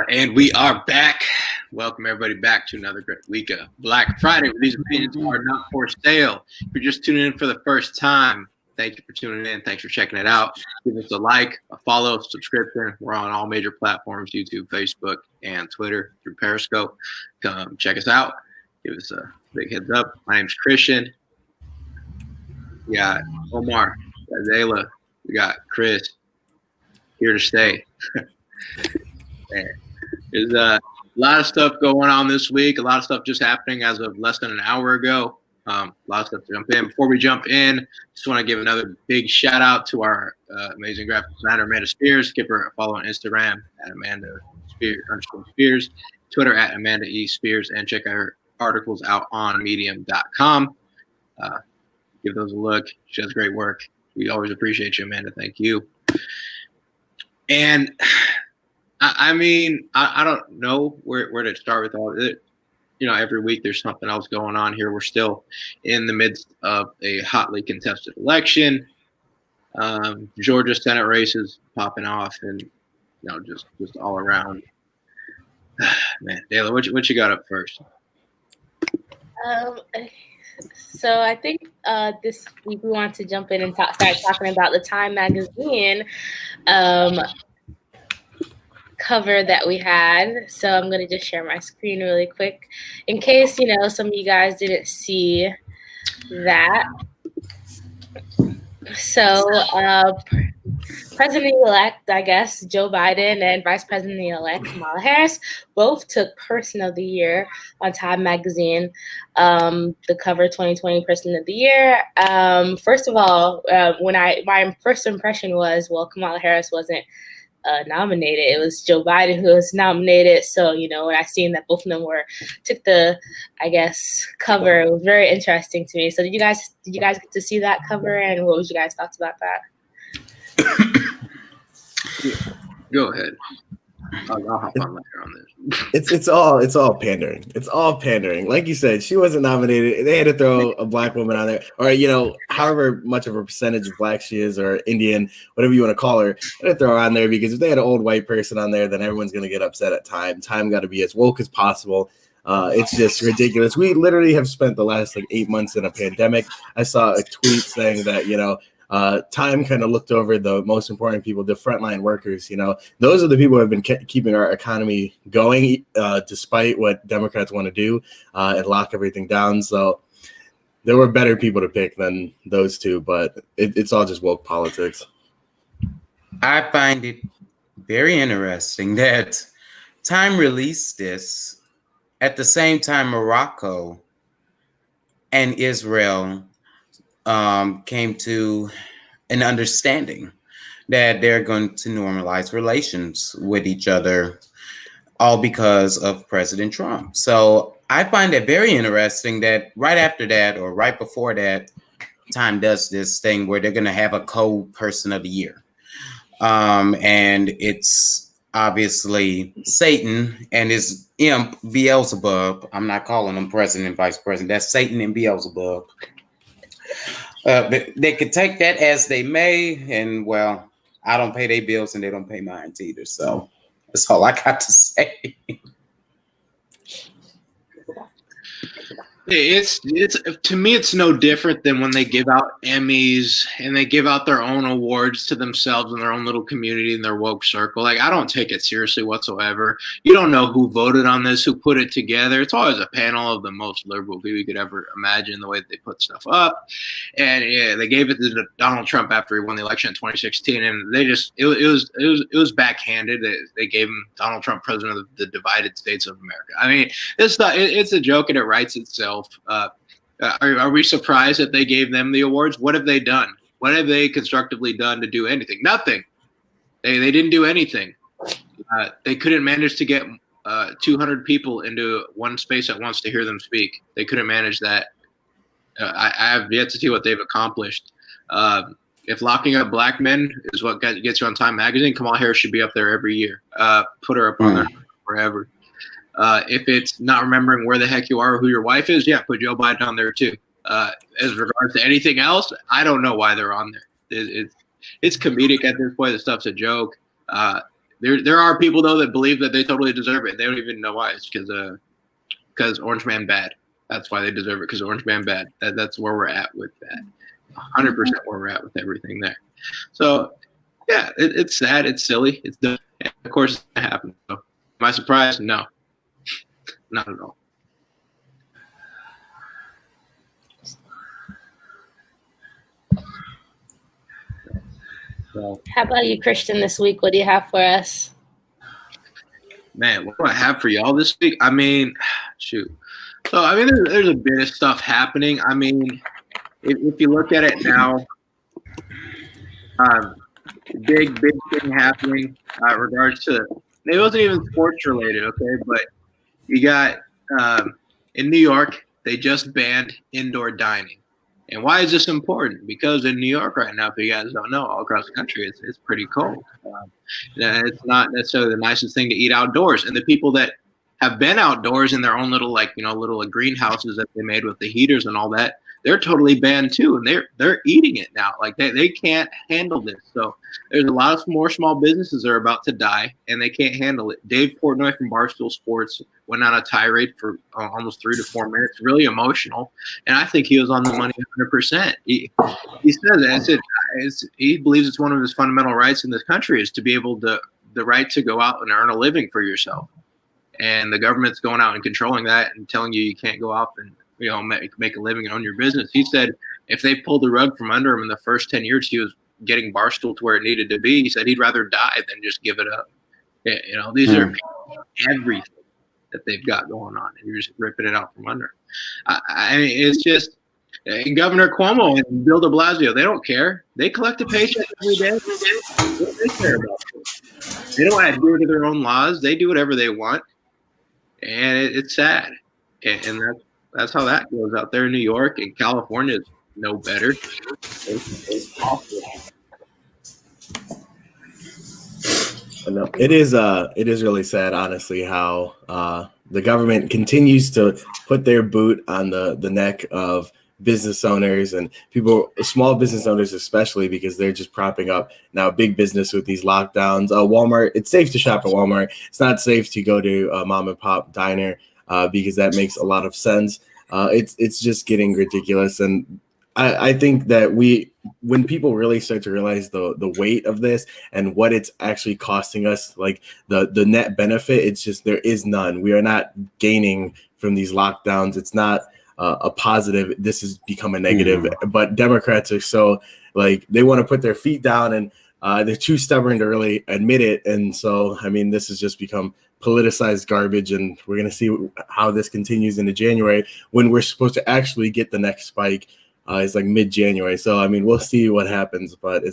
And we are back. Welcome everybody back to another great week of Black Friday. These opinions are not for sale. If you're just tuning in for the first time, thank you for tuning in. Thanks for checking it out. Give us a like, a follow, subscription. We're on all major platforms, YouTube, Facebook, and Twitter through Periscope. Come check us out. Give us a big heads up. My name's Christian. We got Omar. We got Zayla. We got Chris. Here to stay. Man, there's a lot of stuff going on this week. A lot of stuff just happening as of less than an hour ago. A lot of stuff to jump in. Before we jump in, just want to give another big shout out to our amazing graphic designer, Amanda Spears. Give her a follow on Instagram at Amanda Spears, Twitter at Amanda E. Spears, and check her articles out on medium.com. Give those a look. She does great work. We always appreciate you, Amanda. Thank you. And I mean, I don't know where to start with all of it. You know, every week there's something else going on here. We're still in the midst of a hotly contested election. Georgia Senate races popping off, and you know, just all around. Man, Dayla, what you got up first? So I think this week we want to jump in and start talking about the Time magazine cover that we had. So I'm going to just share my screen really quick in case, you know, some of you guys didn't see that. So President-elect, I guess, Joe Biden and Vice President-elect Kamala Harris both took Person of the Year on Time magazine, the cover 2020 Person of the Year. First of all, my first impression was, well, Kamala Harris wasn't nominated. It was Joe Biden who was nominated. So, you know, when I seen that both of them took the, I guess, cover, it was very interesting to me. So did you guys get to see that cover, and what was you guys' thoughts about that? Go ahead. I'll hop on later on this. It's all pandering. It's all pandering. Like you said, she wasn't nominated. They had to throw a black woman on there, or you know, however much of a percentage of black she is, or Indian, whatever you want to call her. They had to throw her on there because if they had an old white person on there, then everyone's gonna get upset at Time. Time got to be as woke as possible. It's just ridiculous. We literally have spent the last 8 months in a pandemic. I saw a tweet saying that, you know, Time kind of looked over the most important people, the frontline workers. You know, those are the people who have been keeping our economy going, despite what Democrats want to do and lock everything down. So there were better people to pick than those two, but it's all just woke politics. I find it very interesting that Time released this at the same time Morocco and Israel came to an understanding that they're going to normalize relations with each other, all because of President Trump. So I find it very interesting that right after that, or right before that, Time does this thing where they're going to have a co-Person of the Year. And it's obviously Satan and his imp Beelzebub. I'm not calling them president and vice president. That's Satan and Beelzebub. They could take that as they may, and well, I don't pay their bills and they don't pay mine either. So that's all I got to say. It's to me, it's no different than when they give out Emmys and they give out their own awards to themselves in their own little community in their woke circle. Like, I don't take it seriously whatsoever. You don't know who voted on this, who put it together. It's always a panel of the most liberal people you could ever imagine, the way that they put stuff up. And yeah, they gave it to Donald Trump after he won the election in 2016, and they just it was backhanded. They gave him Donald Trump, president of the divided states of America. I mean, it's a joke and it writes itself. Are we surprised that they gave them the awards? What have they done? What have they constructively done to do anything? Nothing. They didn't do anything. They couldn't manage to get 200 people into one space at once to hear them speak. They couldn't manage that. I have yet to see what they've accomplished. If locking up black men is what gets you on Time magazine, Kamala Harris should be up there every year. Put her up on there forever. If it's not remembering where the heck you are or who your wife is, yeah, put Joe Biden on there too. As regards to anything else, I don't know why they're on there. It's comedic at this point. The stuff's a joke. There are people though that believe that they totally deserve it. They don't even know why. It's because Orange Man bad. That's why they deserve it, because Orange Man bad. That's where we're at with that. 100% where we're at with everything there. So yeah, it's sad. It's silly. It's dumb. And of course it's gonna happen. So, am I surprised? No, not at all. So, How about you, Christian, this week? What do you have for us? man, what do I have for y'all this week? I mean, shoot. So I mean, there's a bit of stuff happening. I mean, if you look at it now, big thing happening regards to, it wasn't even sports related, okay, but you got in New York, they just banned indoor dining. And why is this important? Because in New York right now, if you guys don't know, all across the country, it's pretty cold. It's not necessarily the nicest thing to eat outdoors. And the people that have been outdoors in their own little, little greenhouses that they made with the heaters and all that, they're totally banned too, and they're eating it now. Like they can't handle this. So there's a lot of more small businesses that are about to die, and they can't handle it. Dave Portnoy from Barstool Sports went on a tirade for almost 3 to 4 minutes, really emotional, and I think he was on the money 100%. He said he believes it's one of his fundamental rights in this country is to be able to the right to go out and earn a living for yourself, and the government's going out and controlling that and telling you can't go off and make a living and own your business. He said if they pulled the rug from under him in the first 10 years, he was getting Barstool to where it needed to be. He said he'd rather die than just give it up. These are everything that they've got going on, and you're just ripping it out from under. I mean, it's just Governor Cuomo and Bill de Blasio, they don't care. They collect a paycheck every day. They care about it. They don't adhere to their own laws. They do whatever they want, and it's sad. And that's how that goes out there in New York, and California is no better. It's awful. No, it is really sad, honestly, how the government continues to put their boot on the neck of business owners and people, small business owners especially, because they're just propping up now big business with these lockdowns. Walmart, it's safe to shop at Walmart. It's not safe to go to a mom and pop diner because that makes a lot of sense. It's just getting ridiculous, and I think that when people really start to realize the weight of this and what it's actually costing us, like the net benefit, it's just there is none. We are not gaining from these lockdowns. It's not a positive. This has become a negative. But Democrats are so they want to put their feet down, and they're too stubborn to really admit it. And so, I mean, this has just become politicized garbage, and we're going to see how this continues into January when we're supposed to actually get the next spike. It's like mid-January. So, I mean, we'll see what happens, but I don't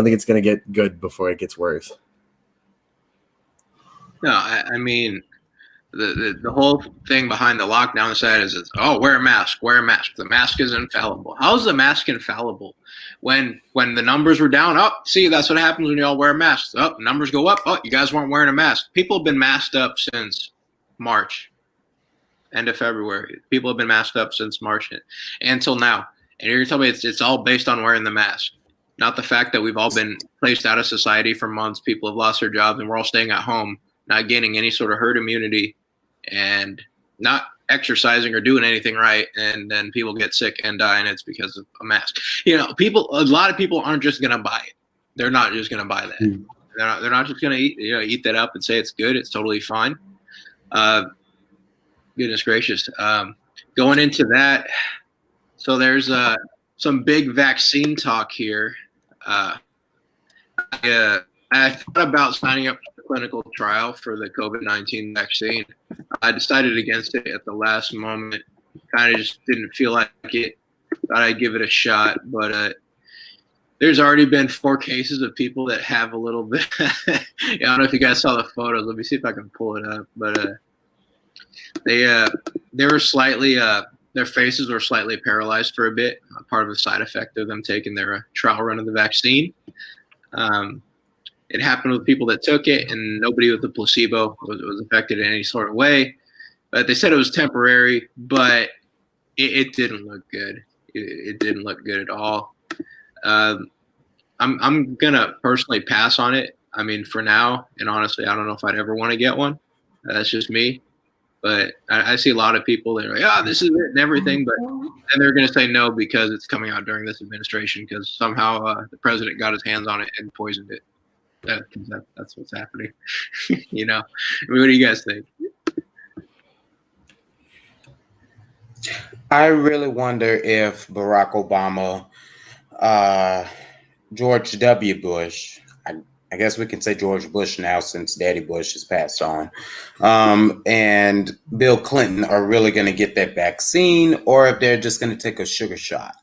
think it's going to get good before it gets worse. No, I mean, the whole thing behind the lockdown side is wear a mask. The mask is infallible. How is the mask infallible? When the numbers were down, that's what happens when you all wear masks. Numbers go up. You guys weren't wearing a mask. People have been masked up since March, end of February. People have been masked up since March until now. And you're telling me it's all based on wearing the mask, not the fact that we've all been placed out of society for months. People have lost their jobs, and we're all staying at home, not gaining any sort of herd immunity, and not exercising or doing anything right, and then people get sick and die, and it's because of a mask. A lot of people aren't just going to buy it. They're not just going to buy that. They're not just going to eat that up and say it's good. It's totally fine. Goodness gracious. Going into that, so there's some big vaccine talk here. I thought about signing up for the clinical trial for the COVID-19 vaccine. I decided against it at the last moment. Kind of just didn't feel like it. Thought I'd give it a shot, but there's already been 4 cases of people that have a little bit. I don't know if you guys saw the photos. Let me see if I can pull it up. But they were slightly their faces were slightly paralyzed for a bit. Part of the side effect of them taking their trial run of the vaccine. It happened with people that took it, and nobody with the placebo was affected in any sort of way. But they said it was temporary, but it didn't look good. It didn't look good at all. I'm gonna personally pass on it. I mean, for now, and honestly, I don't know if I'd ever want to get one. That's just me. But I see a lot of people that are like, oh, this is it and everything. But then they're going to say no because it's coming out during this administration because somehow the president got his hands on it and poisoned it. That's what's happening. You know, I mean, what do you guys think? I really wonder if Barack Obama, George W. Bush, I guess we can say George Bush now since Daddy Bush has passed on, and Bill Clinton are really going to get that vaccine, or if they're just going to take a sugar shot,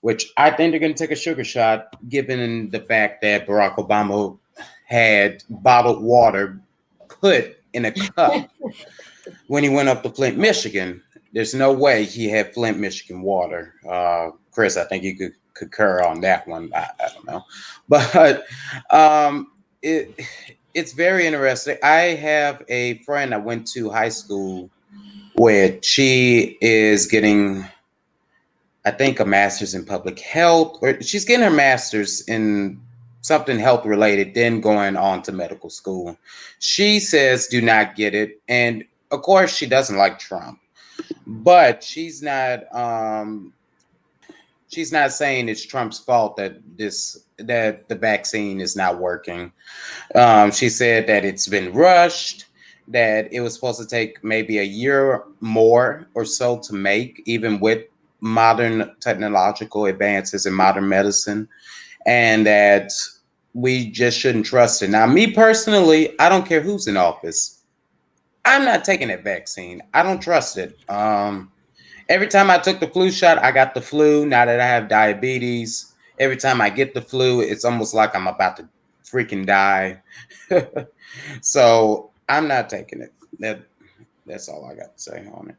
which I think they're going to take a sugar shot, given the fact that Barack Obama had bottled water put in a cup when he went up to Flint, Michigan. There's no way he had Flint, Michigan water. Chris, I think you could concur on that one. I don't know, but it's very interesting. I have a friend I went to high school with. She is getting, I think, a master's in public health, or she's getting her master's in something health related, then going on to medical school. She says do not get it, and of course she doesn't like Trump, but she's not saying it's Trump's fault that the vaccine is not working. She said that it's been rushed, that it was supposed to take maybe a year more or so to make, even with modern technological advances in modern medicine, and that we just shouldn't trust it. Now, me personally, I don't care who's in office. I'm not taking that vaccine. I don't trust it. Every time I took the flu shot, I got the flu. Now that I have diabetes, every time I get the flu, it's almost like I'm about to freaking die. So I'm not taking it. That's all I got to say on it.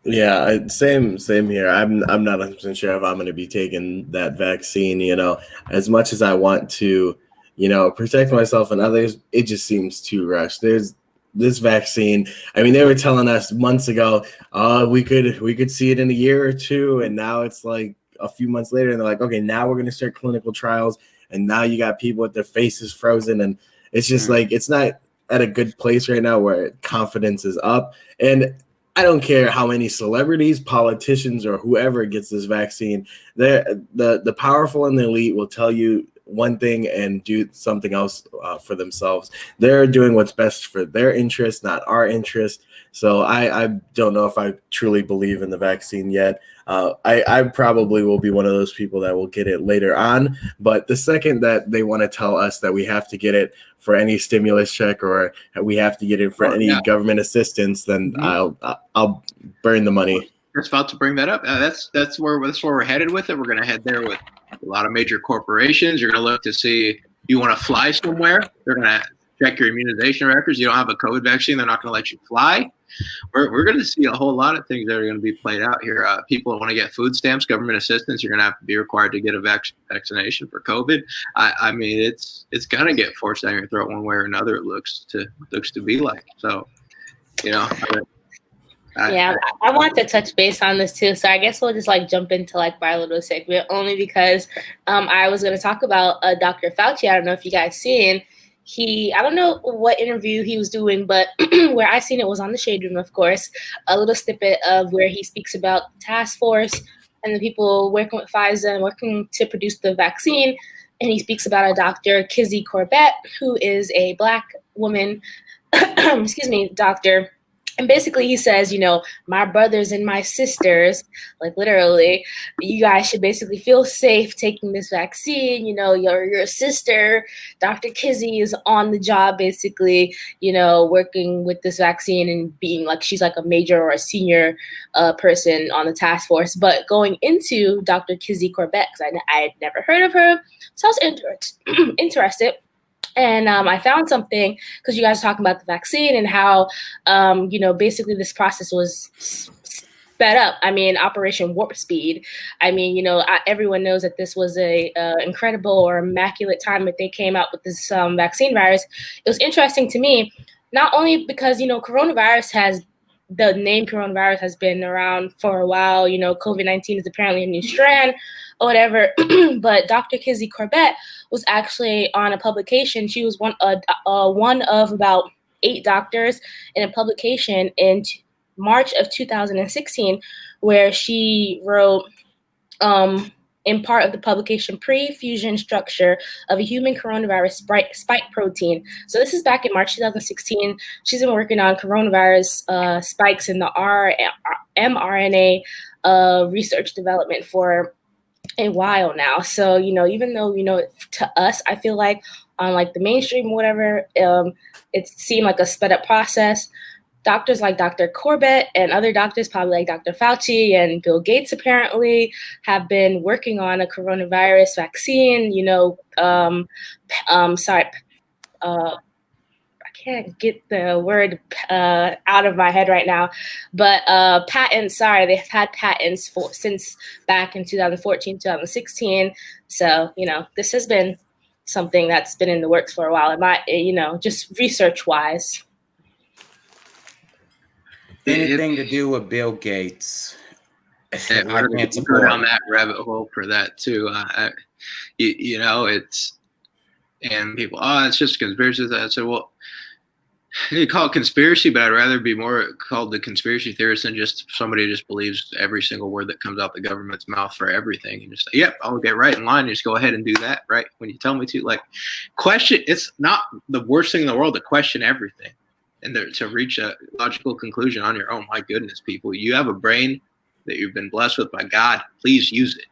Yeah, same here. I'm not 100% sure if I'm going to be taking that vaccine. You know, as much as I want to, you know, protect myself and others, it just seems too rushed. There's this vaccine. I mean, they were telling us months ago, we could see it in a year or two, and now it's like a few months later, and they're like, okay, now we're going to start clinical trials, and now you got people with their faces frozen, and it's just like it's not at a good place right now where confidence is up. And I don't care how many celebrities, politicians, or whoever gets this vaccine. The powerful and the elite will tell you one thing and do something else for themselves. They're doing what's best for their interest, not our interest. So I don't know if I truly believe in the vaccine yet. I probably will be one of those people that will get it later on. But the second that they want to tell us that we have to get it for any stimulus check or we have to get it for any government assistance, then I'll burn the money. Just about to bring that up. That's where we're headed with it. We're going to head there with a lot of major corporations. You're going to look to see you want to fly somewhere. They're going to check your immunization records. You don't have a COVID vaccine, they're not going to let you fly. We're going to see a whole lot of things that are going to be played out here. People that want to get food stamps, government assistance, you're going to have to be required to get a vaccination for COVID. I mean, it's going to get forced down your throat one way or another. It looks to be like. So, you know. I want to touch base on this too. So I guess we'll just like jump into like my little segment only because I was going to talk about Dr. Fauci. I don't know if you guys seen. I don't know what interview he was doing, but where I seen it was on the Shade Room, of course, a little snippet of where he speaks about the task force and the people working with Pfizer and working to produce the vaccine. And he speaks about a Dr. Kizzy Corbett, who is a Black woman, doctor. And basically he says, you know, my brothers and my sisters, like literally, you guys should basically feel safe taking this vaccine. You know, your sister, Dr. Kizzy, is on the job basically, you know, working with this vaccine and being like, she's like a major or a senior person on the task force. But going into Dr. Kizzy Corbett, because I had never heard of her, so I was interested. And I found something because you guys were talking about the vaccine and how, you know, basically this process was sped up. I mean, Operation Warp Speed. I mean, you know, everyone knows that this was a incredible or immaculate time that they came out with this vaccine virus. It was interesting to me, not only because, you know, coronavirus has the name coronavirus has been around for a while. COVID-19 is apparently a new strand or whatever. But Dr. Kizzy Corbett was actually on a publication. She was one of about 8 doctors in a publication in March of 2016, where she wrote, in part of the publication, Pre-Fusion Structure of a Human Coronavirus Spike Protein. So this is back in March 2016. She's been working on coronavirus spikes in the mRNA research development for a while now. So, even though, to us, I feel like on like the mainstream, whatever, it seemed like a sped up process. Doctors like Dr. Corbett and other doctors, probably like Dr. Fauci and Bill Gates, apparently have been working on a coronavirus vaccine. I can't get the word out of my head right now, but patents. Sorry, they've had patents since back in 2014, 2016. So this has been something that's been in the works for a while. It might, just research wise. Anything to do with Bill Gates. I can't go down that rabbit hole for that too. It's, and people, it's just conspiracy. I said, well, you call it conspiracy, but I'd rather be more called the conspiracy theorist than just somebody who just believes every single word that comes out the government's mouth for everything. And just say, yep, I'll get right in line and just go ahead and do that, right? When you tell me to, like, question, it's not the worst thing in the world to question everything and to reach a logical conclusion on your own. My goodness, people, you have a brain that you've been blessed with by God. Please use it.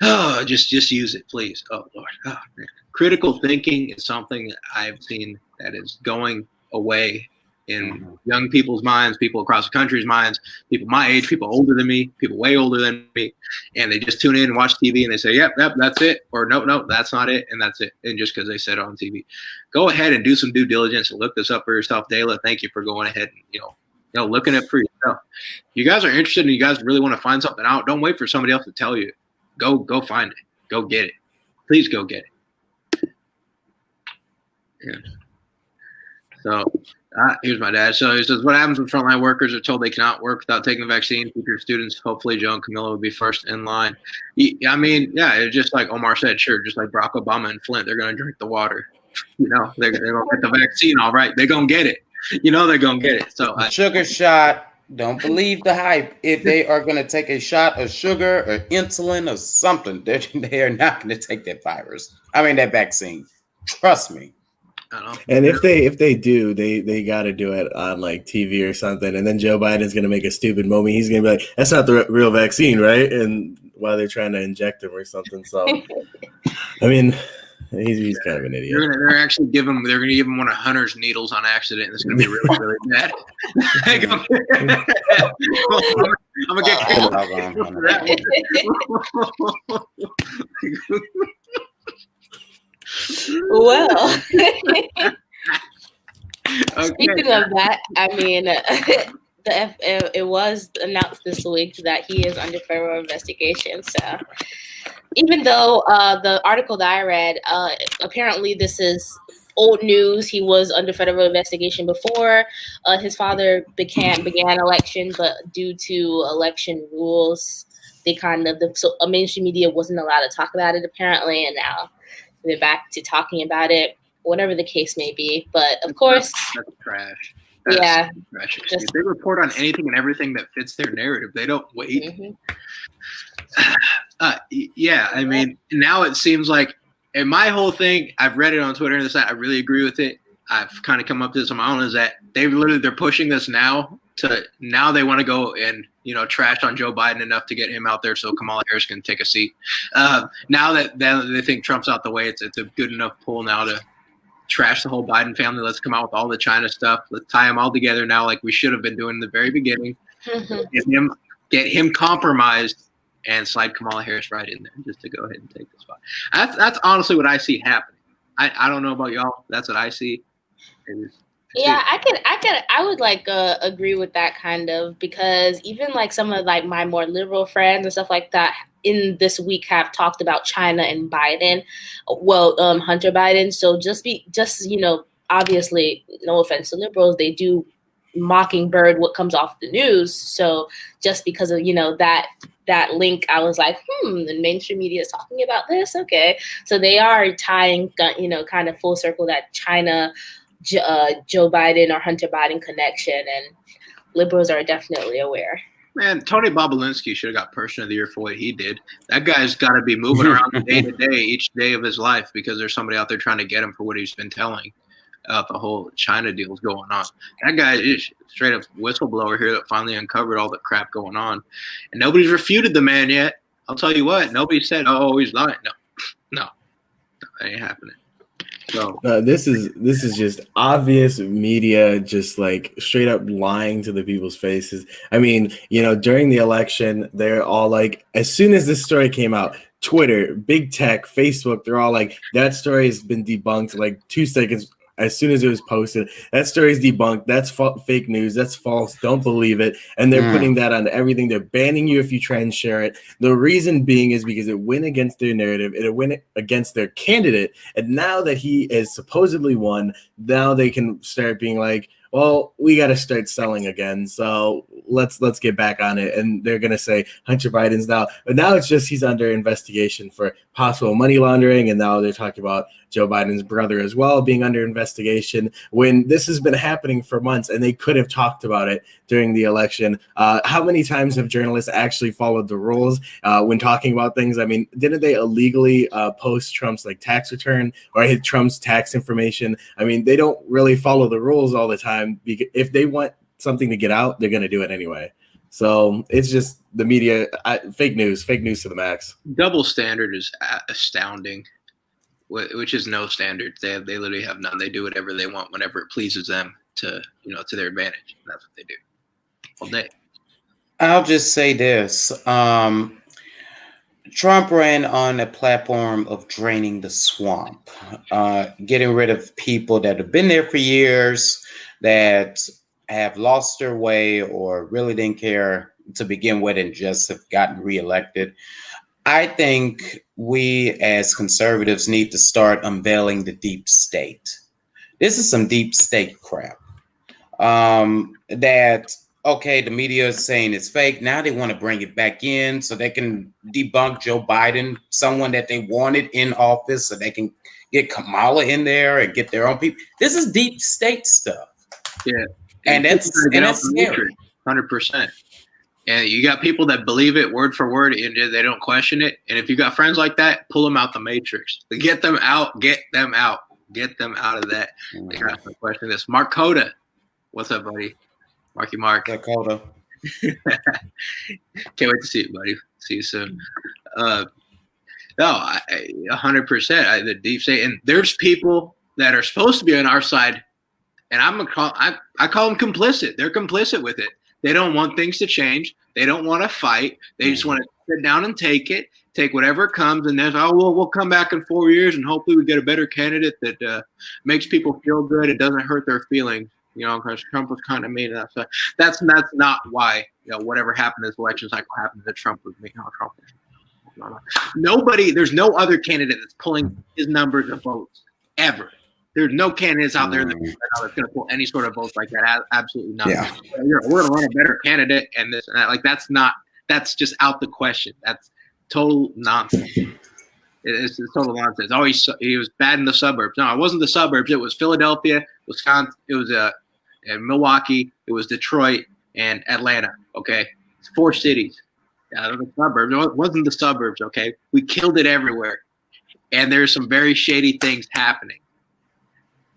Oh, just use it, please. Oh, Lord. Oh, man. Critical thinking is something I've seen that is going away in young people's minds, people across the country's minds, people my age, people older than me, people way older than me, and they just tune in and watch TV and they say, yep, that's it, or no, that's not it, and that's it. And just because they said it on TV, go ahead and do some due diligence and look this up for yourself. Dayla, thank you for going ahead and looking at it for yourself. You guys are interested and you guys really want to find something out, don't wait for somebody else to tell you. Go find it. Go get it. Please go get it. Yeah. So here's my dad. So he says, what happens when frontline workers are told they cannot work without taking the vaccine? Future students, hopefully Joe and Camilla will be first in line. I mean, yeah, it's just like Omar said, sure, just like Barack Obama and Flint, they're going to drink the water. They're going to get the vaccine, all right. They're going to get it. They're going to get it. So sugar shot, don't believe the hype. If they are going to take a shot of sugar or insulin or something, they are not going to take that that vaccine. Trust me. And if they do, they got to do it on like TV or something. And then Joe Biden's going to make a stupid moment. He's going to be like, that's not the real vaccine, right? And while they're trying to inject him or something. So, I mean, he's kind of an idiot. They're actually they're going to give him one of Hunter's needles on accident. And it's going to be really, really bad. I'm going to get kicked for that. Well, speaking of that, I mean, it was announced this week that he is under federal investigation. So even though the article that I read, apparently this is old news. He was under federal investigation before his father began election, but due to election rules, they mainstream media wasn't allowed to talk about it apparently, and now they're back to talking about it, whatever the case may be. But of course, that's trash. Trash. They report on anything and everything that fits their narrative. They don't wait. Yeah, I mean, now it seems like, and my whole thing, I've read it on Twitter and this, I really agree with it. I've kind of come up to this on my own, is that they're pushing this now they want to go and trash on Joe Biden enough to get him out there so Kamala Harris can take a seat. Now that they think Trump's out the way, it's a good enough pull now to trash the whole Biden family. Let's come out with all the China stuff. Let's tie them all together now, like we should have been doing in the very beginning. Get him compromised and slide Kamala Harris right in there just to go ahead and take the spot. That's honestly what I see happening. I don't know about y'all. That's what I see. Yeah, I would agree with that kind of, because even like some of like my more liberal friends and stuff like that in this week have talked about China and Biden, Hunter Biden. So just obviously, no offense to liberals, they do Mockingbird what comes off the news. So just because of, that link, I was like, the mainstream media is talking about this. Okay. So they are tying, kind of full circle that China, Joe Biden or Hunter Biden connection, and liberals are definitely aware. Man, Tony Bobolinsky should have got Person of the Year for what he did. That guy's got to be moving around day to day, each day of his life, because there's somebody out there trying to get him for what he's been telling. The whole China deal's going on. That guy is straight up whistleblower here that finally uncovered all the crap going on, and nobody's refuted the man yet. I'll tell you what, nobody said, "Oh, he's lying." No, that ain't happening. So this is just obvious media, just like straight up lying to the people's faces. I mean, during the election, they're all like, as soon as this story came out, Twitter, big tech, Facebook, they're all like, that story has been debunked like 2 seconds. As soon as it was posted, that story is debunked. That's fake news. That's false. Don't believe it. And they're putting that on everything. They're banning you if you try and share it. The reason being is because it went against their narrative. It went against their candidate. And now that he is supposedly won, now they can start being like, well, we got to start selling again. So let's get back on it. And they're going to say Hunter Biden's now. But now it's just he's under investigation for possible money laundering. And now they're talking about Joe Biden's brother as well being under investigation, when this has been happening for months and they could have talked about it during the election. How many times have journalists actually followed the rules when talking about things? I mean, didn't they illegally post Trump's tax return or hit Trump's tax information? I mean, they don't really follow the rules all the time. If they want something to get out, they're going to do it anyway. So it's just the media, fake news to the max. Double standard is astounding, which is no standard. They literally have none. They do whatever they want whenever it pleases them to their advantage. That's what they do all day. I'll just say this. Trump ran on a platform of draining the swamp, getting rid of people that have been there for years, that have lost their way or really didn't care to begin with and just have gotten reelected. I think we as conservatives need to start unveiling the deep state. This is some deep state crap. The media is saying it's fake. Now they want to bring it back in so they can debunk Joe Biden, someone that they wanted in office, so they can get Kamala in there and get their own people. This is deep state stuff. Yeah. And that's scary. 100%. And you got people that believe it word for word and they don't question it. And if you got friends like that, pull them out the matrix. Get them out. Get them out of that. They got to question this. Mark Coda. What's up, buddy? Marky Mark. Coda. Can't wait to see you, buddy. See you soon. No, 100%. The deep state. And there's people that are supposed to be on our side, and I call them complicit. They're complicit with it. They don't want things to change. They don't want to fight. They just want to sit down and take whatever comes, and then we'll come back in 4 years and hopefully we get a better candidate that makes people feel good. It doesn't hurt their feelings, because Trump was kind of mean. So that's not why whatever happened this election cycle happened that Trump was mean. Nobody. There's no other candidate that's pulling his numbers of votes ever. There's no candidates out there that's going to pull any sort of votes like that. Absolutely not. Yeah. We're going to run a better candidate and this and that. That's just out the question. That's total nonsense. It's total nonsense. He was bad in the suburbs. No, it wasn't the suburbs. It was Philadelphia, Wisconsin. It was Milwaukee. It was Detroit and Atlanta. Okay, it's 4 cities. Out of the suburbs. It wasn't the suburbs. Okay, we killed it everywhere, and there's some very shady things happening.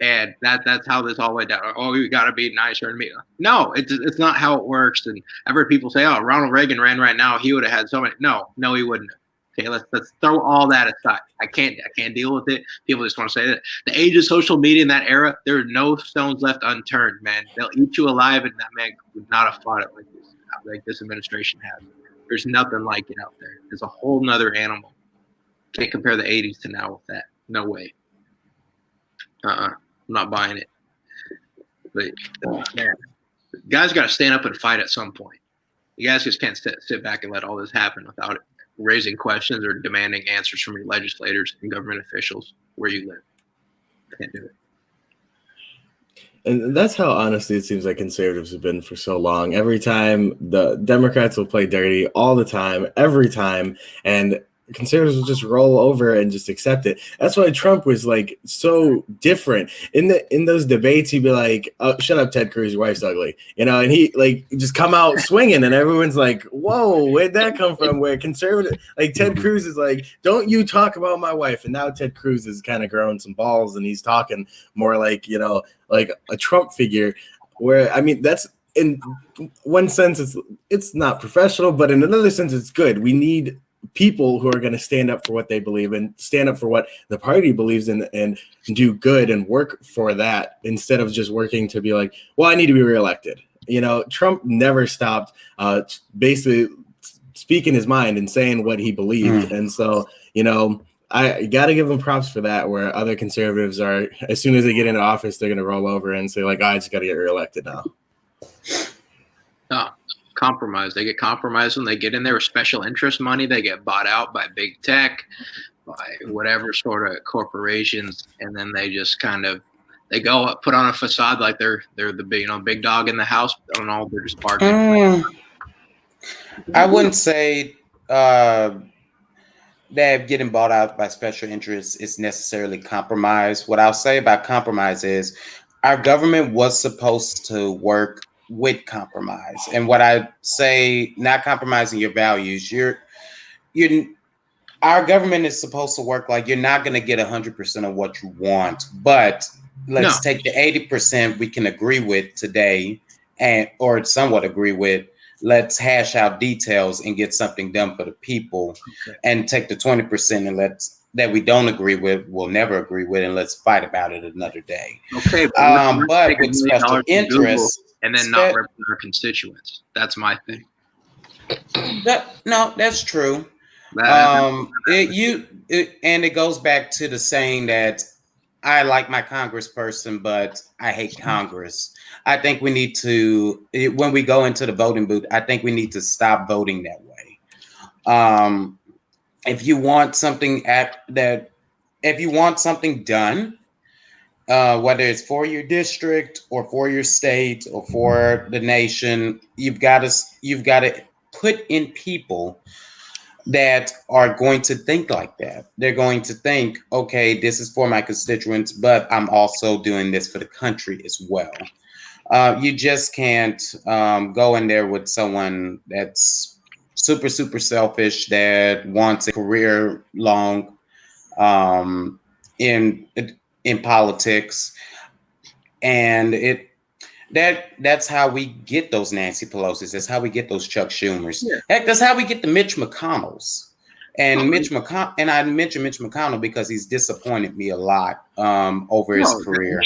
And that's how this all went down. Oh, you got to be nicer and me. No, it's not how it works. And I've heard people say, "Oh, Ronald Reagan ran right now. He would have had so many." No, he wouldn't. Okay, let's throw all that aside. I can't deal with it. People just want to say that the age of social media in that era, there are no stones left unturned. Man, they'll eat you alive, and that man would not have fought it like this administration has. There's nothing like it out there. It's a whole nother animal. Can't compare the 80s to now with that. No way. I'm not buying it. But man, guys got to stand up and fight at some point. You guys just can't sit back and let all this happen without it, raising questions or demanding answers from your legislators and government officials where you live. Can't do it. And that's how, honestly, it seems like conservatives have been for so long. Every time the Democrats will play dirty all the time, every time, and conservatives will just roll over and just accept it. That's why Trump was like so different in those debates. He'd be like, "Oh, shut up, Ted Cruz, your wife's ugly," and he like just come out swinging, and everyone's like, "Whoa, where'd that come from?" Where conservative, like Ted Cruz is like, "Don't you talk about my wife," and now Ted Cruz has kind of grown some balls, and he's talking more like like a Trump figure. Where I mean, that's in one sense it's not professional, but in another sense, it's good. We need people who are going to stand up for what they believe and stand up for what the party believes in and do good and work for that instead of just working to be like, well, I need to be reelected. Trump never stopped basically speaking his mind and saying what he believed. And so, I got to give him props for that, where other conservatives are, as soon as they get into office, they're going to roll over and say like, I just got to get reelected now. No. Compromise. They get compromised when they get in there with special interest money. They get bought out by big tech, by whatever sort of corporations, and then they just they go put on a facade like they're the big dog in the house. I don't know, they're just bargaining. I wouldn't say that getting bought out by special interests is necessarily compromise. What I'll say about compromise is our government was supposed to work with compromise. And what I say, not compromising your values, our government is supposed to work like you're not going to get 100% of what you want, but let's take the 80% we can agree with today or somewhat agree with. Let's hash out details and get something done for the people, and take the 20% and that we don't agree with, we'll never agree with, and let's fight about it another day. Okay, but with special interests, and then not represent our constituents. That's my thing. That's true. It goes back to the saying that I like my congressperson, but I hate Congress. I think we need to, when we go into the voting booth, I think we need to stop voting that way. If you want something done, whether it's for your district or for your state or for the nation, you've got to put in people that are going to think like that. They're going to think, okay, this is for my constituents, but I'm also doing this for the country as well. You just can't go in there with someone that's super, super selfish, that wants a career long in politics, and that's how we get those Nancy Pelosi's. That's how we get those Chuck Schumers. Yeah. Heck, that's how we get the Mitch McConnells. And and I mention Mitch McConnell because he's disappointed me a lot over his career.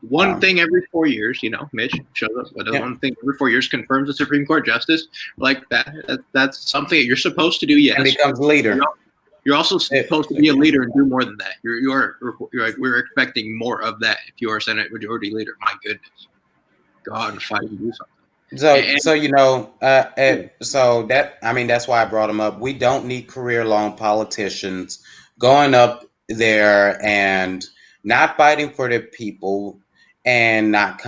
One thing every 4 years, Mitch shows up. One thing every 4 years confirms a Supreme Court justice like that. That's something that you're supposed to do. Yes, and becomes leader. You're also supposed to be a leader and do more than that. You're like, we're expecting more of that. If you are Senate Majority Leader, my goodness, go out and fight and do something. That's why I brought him up. We don't need career-long politicians going up there and not fighting for the people and not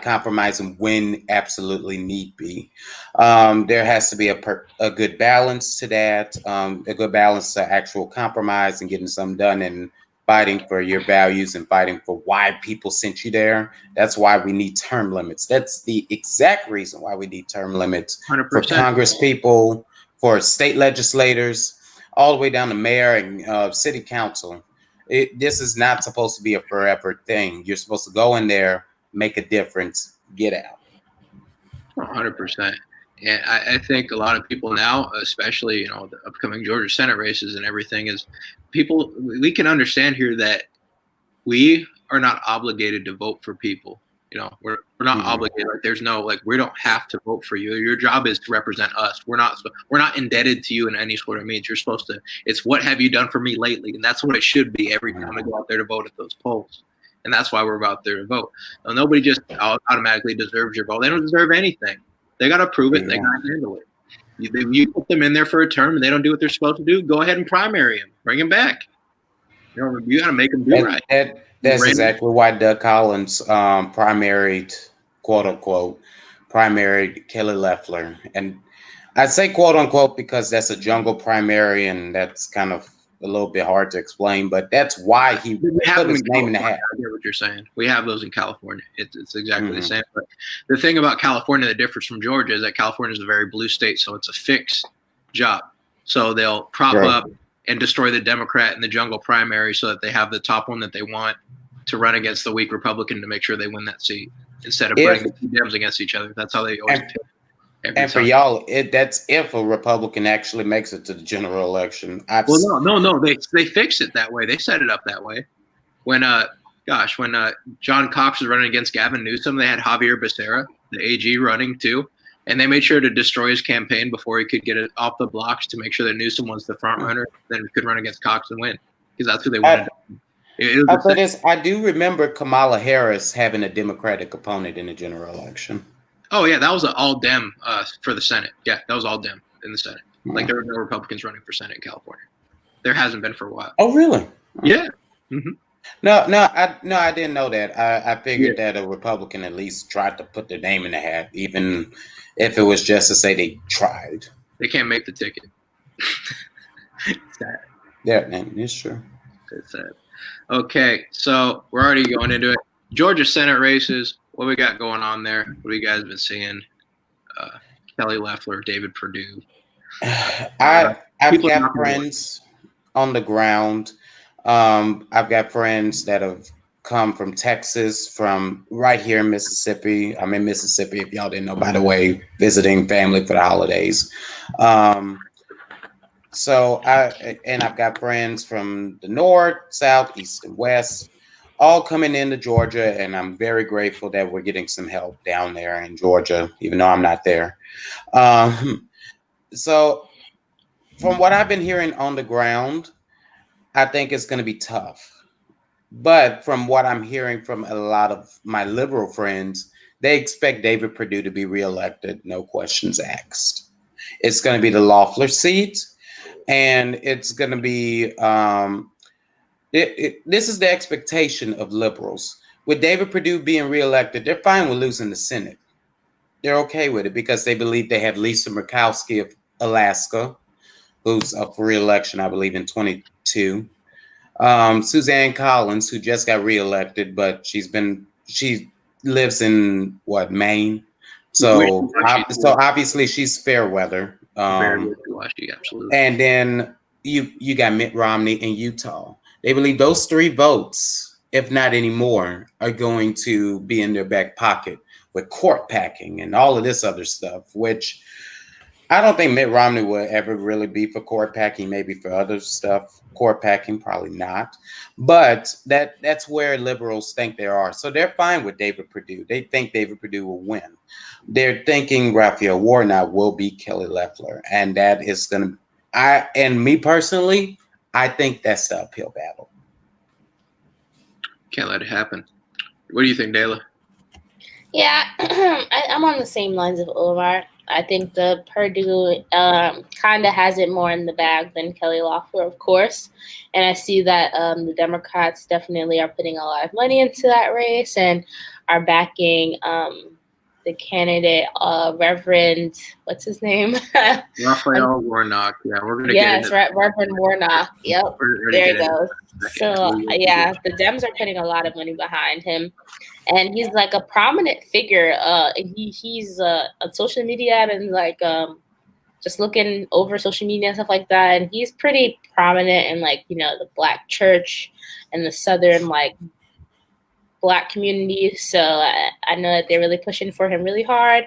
compromising when absolutely need be. There has to be a good balance to that, a good balance to actual compromise and getting something done and fighting for your values and fighting for why people sent you there. That's why we need term limits. That's the exact reason why we need term limits 100%. For Congress people, for state legislators, all the way down to mayor and city council. This is not supposed to be a forever thing. You're supposed to go in there, make a difference, get out. 100%. And I think a lot of people now, especially, the upcoming Georgia Senate races and everything, is people, we can understand here that we are not obligated to vote for people. We're not obligated. Like, there's no, like, we don't have to vote for you. Your job is to represent us. We're not indebted to you in any sort of means. You're supposed to, it's what have you done for me lately? And that's what it should be every time I go out there to vote at those polls. And that's why we're out there to vote. Now, nobody just automatically deserves your vote. They don't deserve anything. They got to prove it. They got to handle it. You put them in there for a term and they don't do what they're supposed to do, go ahead and primary them. Bring them back. You got to make them do right. That's exactly why Doug Collins primaried, quote unquote, primaried Kelly Loeffler. And I say quote unquote because that's a jungle primary, and that's kind of a little bit hard to explain, but that's why he put his name in the hat. I get what you're saying. We have those in California. It's exactly the same. But the thing about California that differs from Georgia is that California is a very blue state, so it's a fixed job. So they'll prop up and destroy the Democrat in the jungle primary so that they have the top one that they want to run against the weak Republican to make sure they win that seat instead of putting the two Dems against each other. That's how they always pick. And for y'all, that's if a Republican actually makes it to the general election. No. They fixed it that way. They set it up that way. When John Cox was running against Gavin Newsom, they had Javier Becerra, the AG, running too, and they made sure to destroy his campaign before he could get it off the blocks to make sure that Newsom was the front runner, then could run against Cox and win because that's who they wanted. I do remember Kamala Harris having a Democratic opponent in the general election. Oh, yeah, that was an all-Dem for the Senate. Yeah, that was all-Dem in the Senate. Like, there were no Republicans running for Senate in California. There hasn't been for a while. Oh, really? Yeah. Mm-hmm. No, I didn't know that. I figured that a Republican at least tried to put their name in the hat, even if it was just to say they tried. They can't make the ticket. It's sad. Yeah, it's true. It's sad. Okay, so we're already going into it. Georgia Senate races. What we got going on there? What have you guys been seeing? Kelly Loeffler, David Perdue. I've got friends on the ground. I've got friends that have come from Texas, from right here in Mississippi. I'm in Mississippi, if y'all didn't know, by the way, visiting family for the holidays. So I've got friends from the north, south, east, and west, all coming into Georgia, and I'm very grateful that we're getting some help down there in Georgia, even though I'm not there. So from what I've been hearing on the ground, I think it's going to be tough. But from what I'm hearing from a lot of my liberal friends, they expect David Perdue to be reelected, no questions asked. It's going to be the Loeffler seat, and it's going to be this is the expectation of liberals. With David Perdue being reelected, they're fine with losing the Senate. They're okay with it because they believe they have Lisa Murkowski of Alaska, who's up for reelection, I believe, in 22. Suzanne Collins, who just got reelected, but she lives in Maine. So obviously she's fair weather. Absolutely. And then you got Mitt Romney in Utah. They believe those 3 votes, if not any more, are going to be in their back pocket with court packing and all of this other stuff, which I don't think Mitt Romney will ever really be for court packing, maybe for other stuff. Court packing, probably not. But that's where liberals think they are. So they're fine with David Perdue. They think David Perdue will win. They're thinking Raphael Warnock will beat Kelly Loeffler. And that is going to, me personally, I think that's the uphill battle. Can't let it happen. What do you think, Dayla? Yeah, I'm on the same lines of Omar. I think the Perdue kind of has it more in the bag than Kelly Loeffler, of course. And I see that the Democrats definitely are putting a lot of money into that race and are backing the candidate, Reverend, what's his name? Raphael Warnock. Yeah, we're going to get it. Yes, Reverend Warnock. Yep, there he goes. So, yeah, the Dems are putting a lot of money behind him. And he's like a prominent figure. He's on social media and like just looking over social media and stuff like that. And he's pretty prominent in like, the Black church and the Southern like Black community. So I know that they're really pushing for him really hard.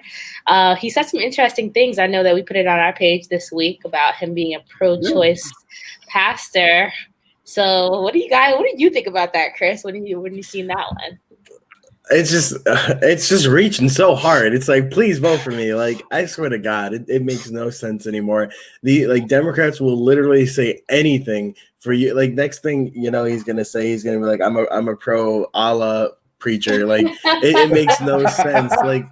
He said some interesting things. I know that we put it on our page this week about him being a pro-choice pastor. So what do you think about that, Chris? When you seen that one? It's just reaching so hard. It's like, please vote for me. Like, I swear to God, it makes no sense anymore. The Democrats will literally say anything for you. Like, next thing he's gonna say, he's gonna be like, I'm a pro Allah preacher. Like, it makes no sense. Like,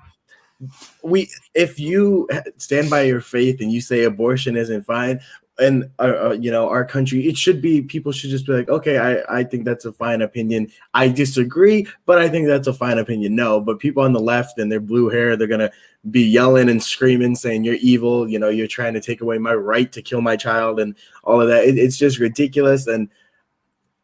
if you stand by your faith and you say abortion isn't fine, and our country, it should be, people should just be like, okay, I think that's a fine opinion. I disagree, but I think that's a fine opinion. No, but people on the left and their blue hair, they're gonna be yelling and screaming, saying you're evil. You're trying to take away my right to kill my child and all of that. It's just ridiculous. And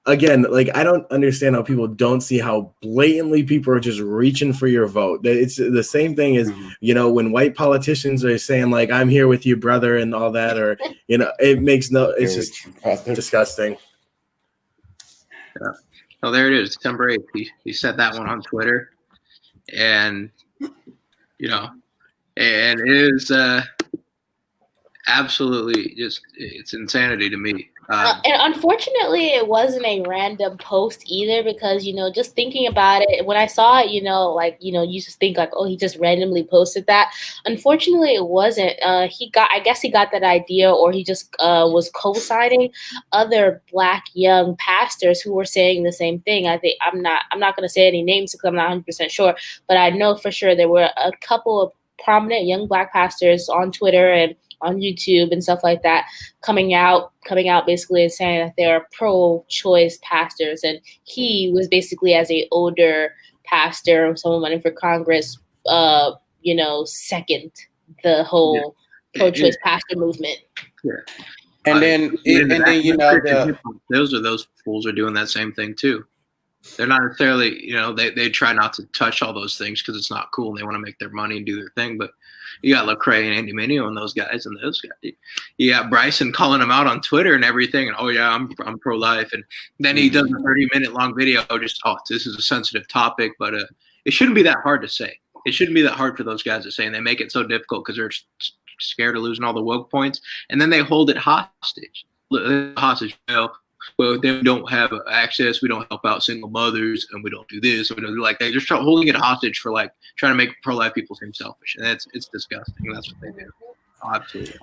again, like, I don't understand how people don't see how blatantly people are just reaching for your vote. It's the same thing as, when white politicians are saying like, I'm here with you, brother, and all that, or, it makes it's just disgusting. Yeah. Oh, there it is. December 8th. He said that one on Twitter. And, and it is absolutely just, it's insanity to me. And unfortunately, it wasn't a random post either, because, just thinking about it, when I saw it, you just think like, oh, he just randomly posted that. Unfortunately, it wasn't. I guess he got that idea, or he just was co-signing other Black young pastors who were saying the same thing. I think I'm not going to say any names because I'm not 100% sure, but I know for sure there were a couple of prominent young Black pastors on Twitter and on YouTube and stuff like that, coming out basically and saying that they're pro-choice pastors. And he was basically, as a older pastor, someone running for Congress, second the whole pro-choice pastor movement. Yeah. And then those fools are doing that same thing too. They're not necessarily, they try not to touch all those things because it's not cool and they want to make their money and do their thing. But you got Lecrae and Andy Mineo and those guys, you got Bryson calling them out on Twitter and everything. And, oh yeah, I'm pro-life. And then he does a 30-minute long video. Just, this is a sensitive topic, but it shouldn't be that hard to say. It shouldn't be that hard for those guys to say. And they make it so difficult because they're scared of losing all the woke points. And then they hold it hostage. Well, they don't have access. We don't help out single mothers, and we don't do this. They just start holding it hostage for trying to make pro-life people seem selfish, and it's disgusting. That's what they do. Oh, absolutely.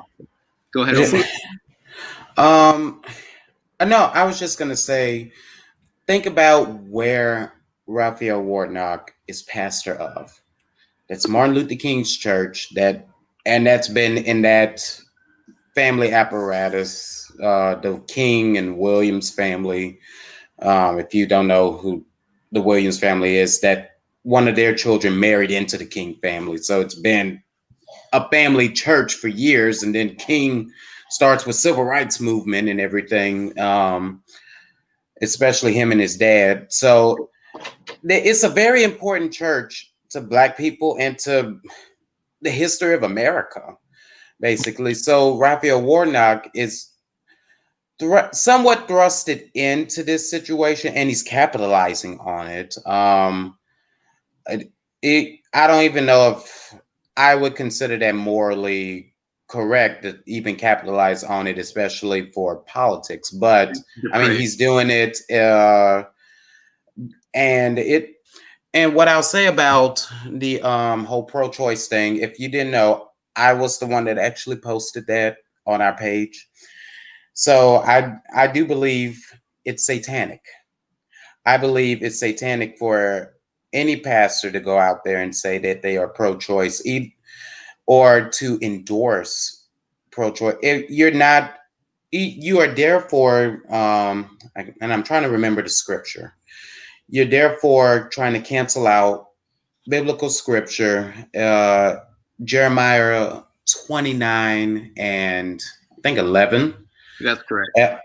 Go ahead. No, I was just gonna say, think about where Raphael Warnock is pastor of. That's Martin Luther King's church. That's been in that family apparatus. The King and Williams family. If you don't know who the Williams family is, that one of their children married into the King family. So it's been a family church for years. And then King starts with civil rights movement and everything, especially him and his dad. So it's a very important church to Black people and to the history of America, basically. So Raphael Warnock is somewhat thrusted into this situation, and he's capitalizing on it. I don't even know if I would consider that morally correct to even capitalize on it, especially for politics. But I mean, he's doing it, and what I'll say about the whole pro-choice thing, if you didn't know, I was the one that actually posted that on our page. So I do believe it's satanic. I believe it's satanic for any pastor to go out there and say that they are pro-choice or to endorse pro-choice. If you're not, you are therefore, and I'm trying to remember the scripture. You're therefore trying to cancel out biblical scripture, Jeremiah 29 and I think 11. That's correct.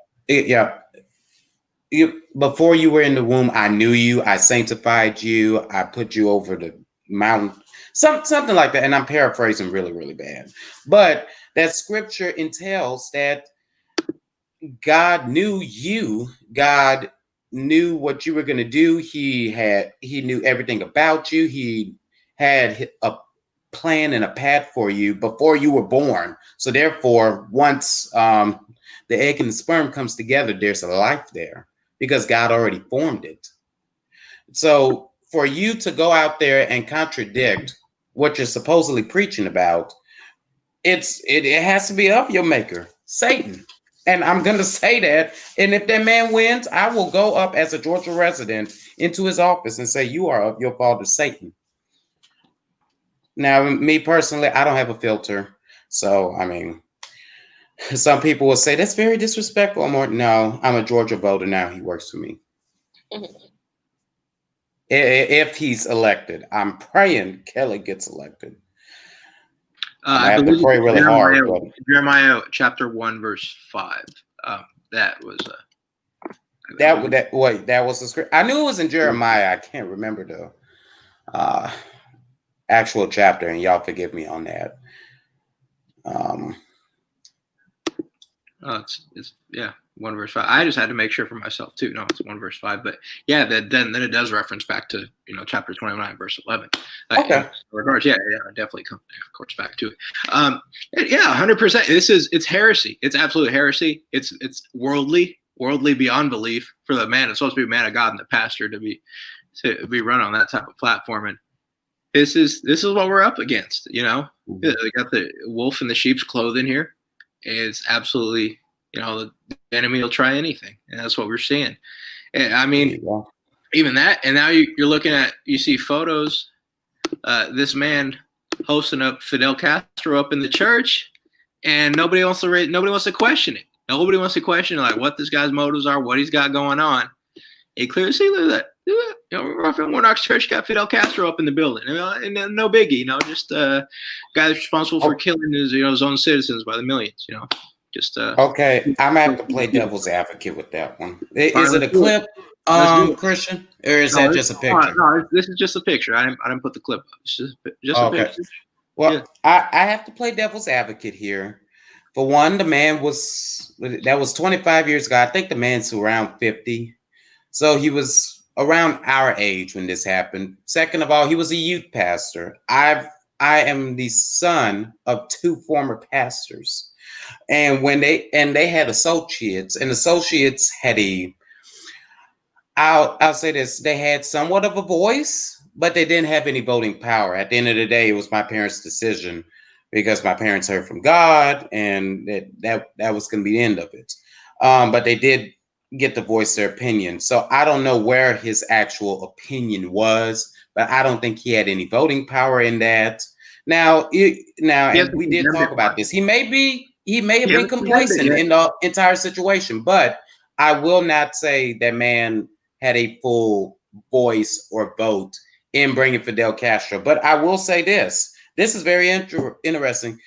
Before you were in the womb, I knew you. I sanctified you. I put you over the mountain. Something like that. And I'm paraphrasing really, really bad. But that scripture entails that God knew you. God knew what you were going to do. He knew everything about you. He had a plan and a path for you before you were born. So therefore, once the egg and the sperm comes together, there's a life there because God already formed it. So for you to go out there and contradict what you're supposedly preaching about, it has to be of your maker, Satan. And I'm going to say that. And if that man wins, I will go up as a Georgia resident into his office and say, you are of your father, Satan. Now, me personally, I don't have a filter. So, I mean, Some people will say that's very disrespectful. No, I'm a Georgia voter now. He works for me. If he's elected, I'm praying Kelly gets elected. I have to pray really hard. But Jeremiah chapter 1 verse 5. That was that was the script. I knew it was in Jeremiah. I can't remember the actual chapter, and y'all forgive me on that. It's 1 verse 5. I just had to make sure for myself too. No, it's 1 verse 5. But yeah, then it does reference back to chapter 29 verse 11. Okay. In regards, it definitely comes of course back to it. 100%. It's heresy. It's absolute heresy. It's worldly beyond belief for the man. It's supposed to be a man of God and the pastor to be run on that type of platform. And this is what we're up against. They got the wolf in the sheep's clothing here. It's absolutely, the enemy will try anything, and that's what we're seeing. And I mean, even that, and now you see photos. This man hosting up Fidel Castro up in the church, and nobody wants to question it. Nobody wants to question like what this guy's motives are, what he's got going on. It clearly see that. Warnock's church got Fidel Castro up in the building, and no biggie, just guy that's responsible for killing his own citizens by the millions, Okay, I'm gonna have to play devil's advocate with that one. Is it a clip, Christian, or is that just a picture? No, this is just a picture. I didn't put the clip up. It's just a picture. Well, I have to play devil's advocate here. For one, the man that was 25 years ago. I think the man's around 50, so he was around our age when this happened. Second of all, he was a youth pastor. I am the son of 2 former pastors, and when they had associates, and associates had I'll say this, they had somewhat of a voice, but they didn't have any voting power. At the end of the day, it was my parents' decision because my parents heard from God, and that was going to be the end of it. But they did get to voice their opinion. So I don't know where his actual opinion was, but I don't think he had any voting power in that. Now, and we did talk about this. He may have been complacent in the entire situation, but I will not say that man had a full voice or vote in bringing Fidel Castro. But I will say this. This is very interesting.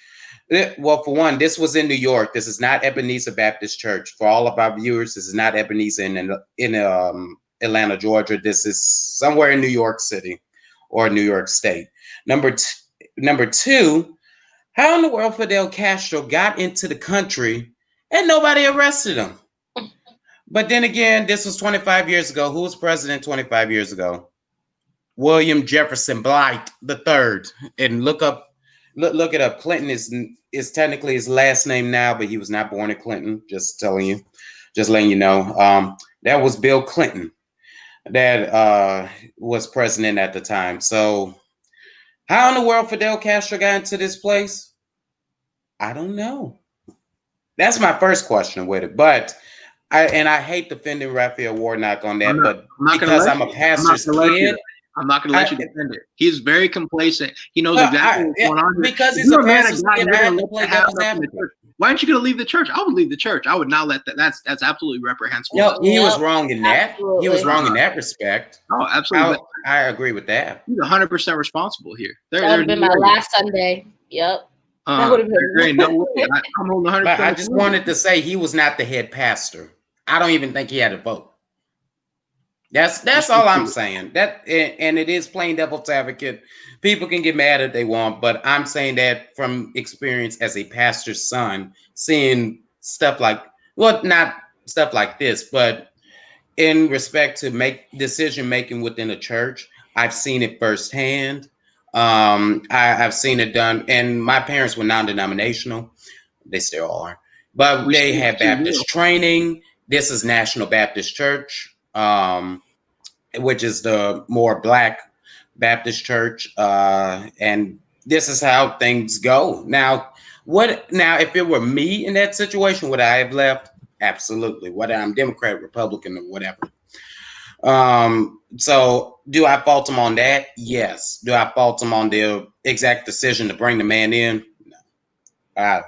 Well, for one, this was in New York. This is not Ebenezer Baptist Church. For all of our viewers, this is not Ebenezer in Atlanta, Georgia. This is somewhere in New York City or New York State. Number two, how in the world Fidel Castro got into the country and nobody arrested him? But then again, this was 25 years ago. Who was president 25 years ago? William Jefferson Blight III. And look it up. Clinton is technically his last name now, but he was not born in Clinton. Just letting you know. That was Bill Clinton that was president at the time. So how in the world Fidel Castro got into this place? I don't know. That's my first question with it. But I hate defending Raphael Warnock on that, but because I'm a pastor's kid. I'm not going to let you defend it. He's very complacent. He knows exactly what's going on. Because he's a pastor's kid, I have to play devil's advocate. Why aren't you going to leave the church? I would leave the church. I would not let that. That's absolutely reprehensible. No, he was wrong in that. Absolutely. He was wrong in that respect. Oh, absolutely. I agree with that. He's 100% responsible here. That would have been my last Sunday. Yep. That would have been. There ain't no way. I'm holding 100%. But I just wanted to say he was not the head pastor. I don't even think he had a vote. That's all I'm saying. That, and it is playing devil's advocate. People can get mad if they want, but I'm saying that from experience as a pastor's son, seeing stuff like, well, not stuff like this, but in respect to decision making within a church, I've seen it firsthand. I've seen it done, and my parents were non-denominational. They still are, but they had Baptist training. This is National Baptist Church. Which is the more Black Baptist church, and this is how things go. Now, if it were me in that situation, would I have left? Absolutely. Whether I'm Democrat, Republican, or whatever. So, do I fault him on that? Yes. Do I fault him on the exact decision to bring the man in? No.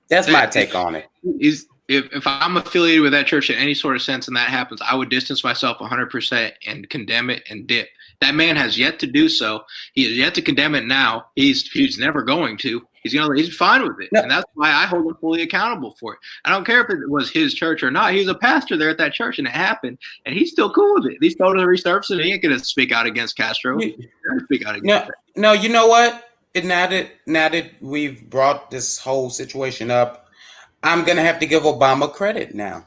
That's my take on it. If I'm affiliated with that church in any sort of sense and that happens, I would distance myself 100% and condemn it and dip. That man has yet to do so. He has yet to condemn it now. He's never going to. He's fine with it. No. And that's why I hold him fully accountable for it. I don't care if it was his church or not. He's a pastor there at that church and it happened. And he's still cool with it. He's told to resurface and he ain't gonna speak out against Castro. Speak out against no, you know what? Now that we've brought this whole situation up, I'm going to have to give Obama credit now.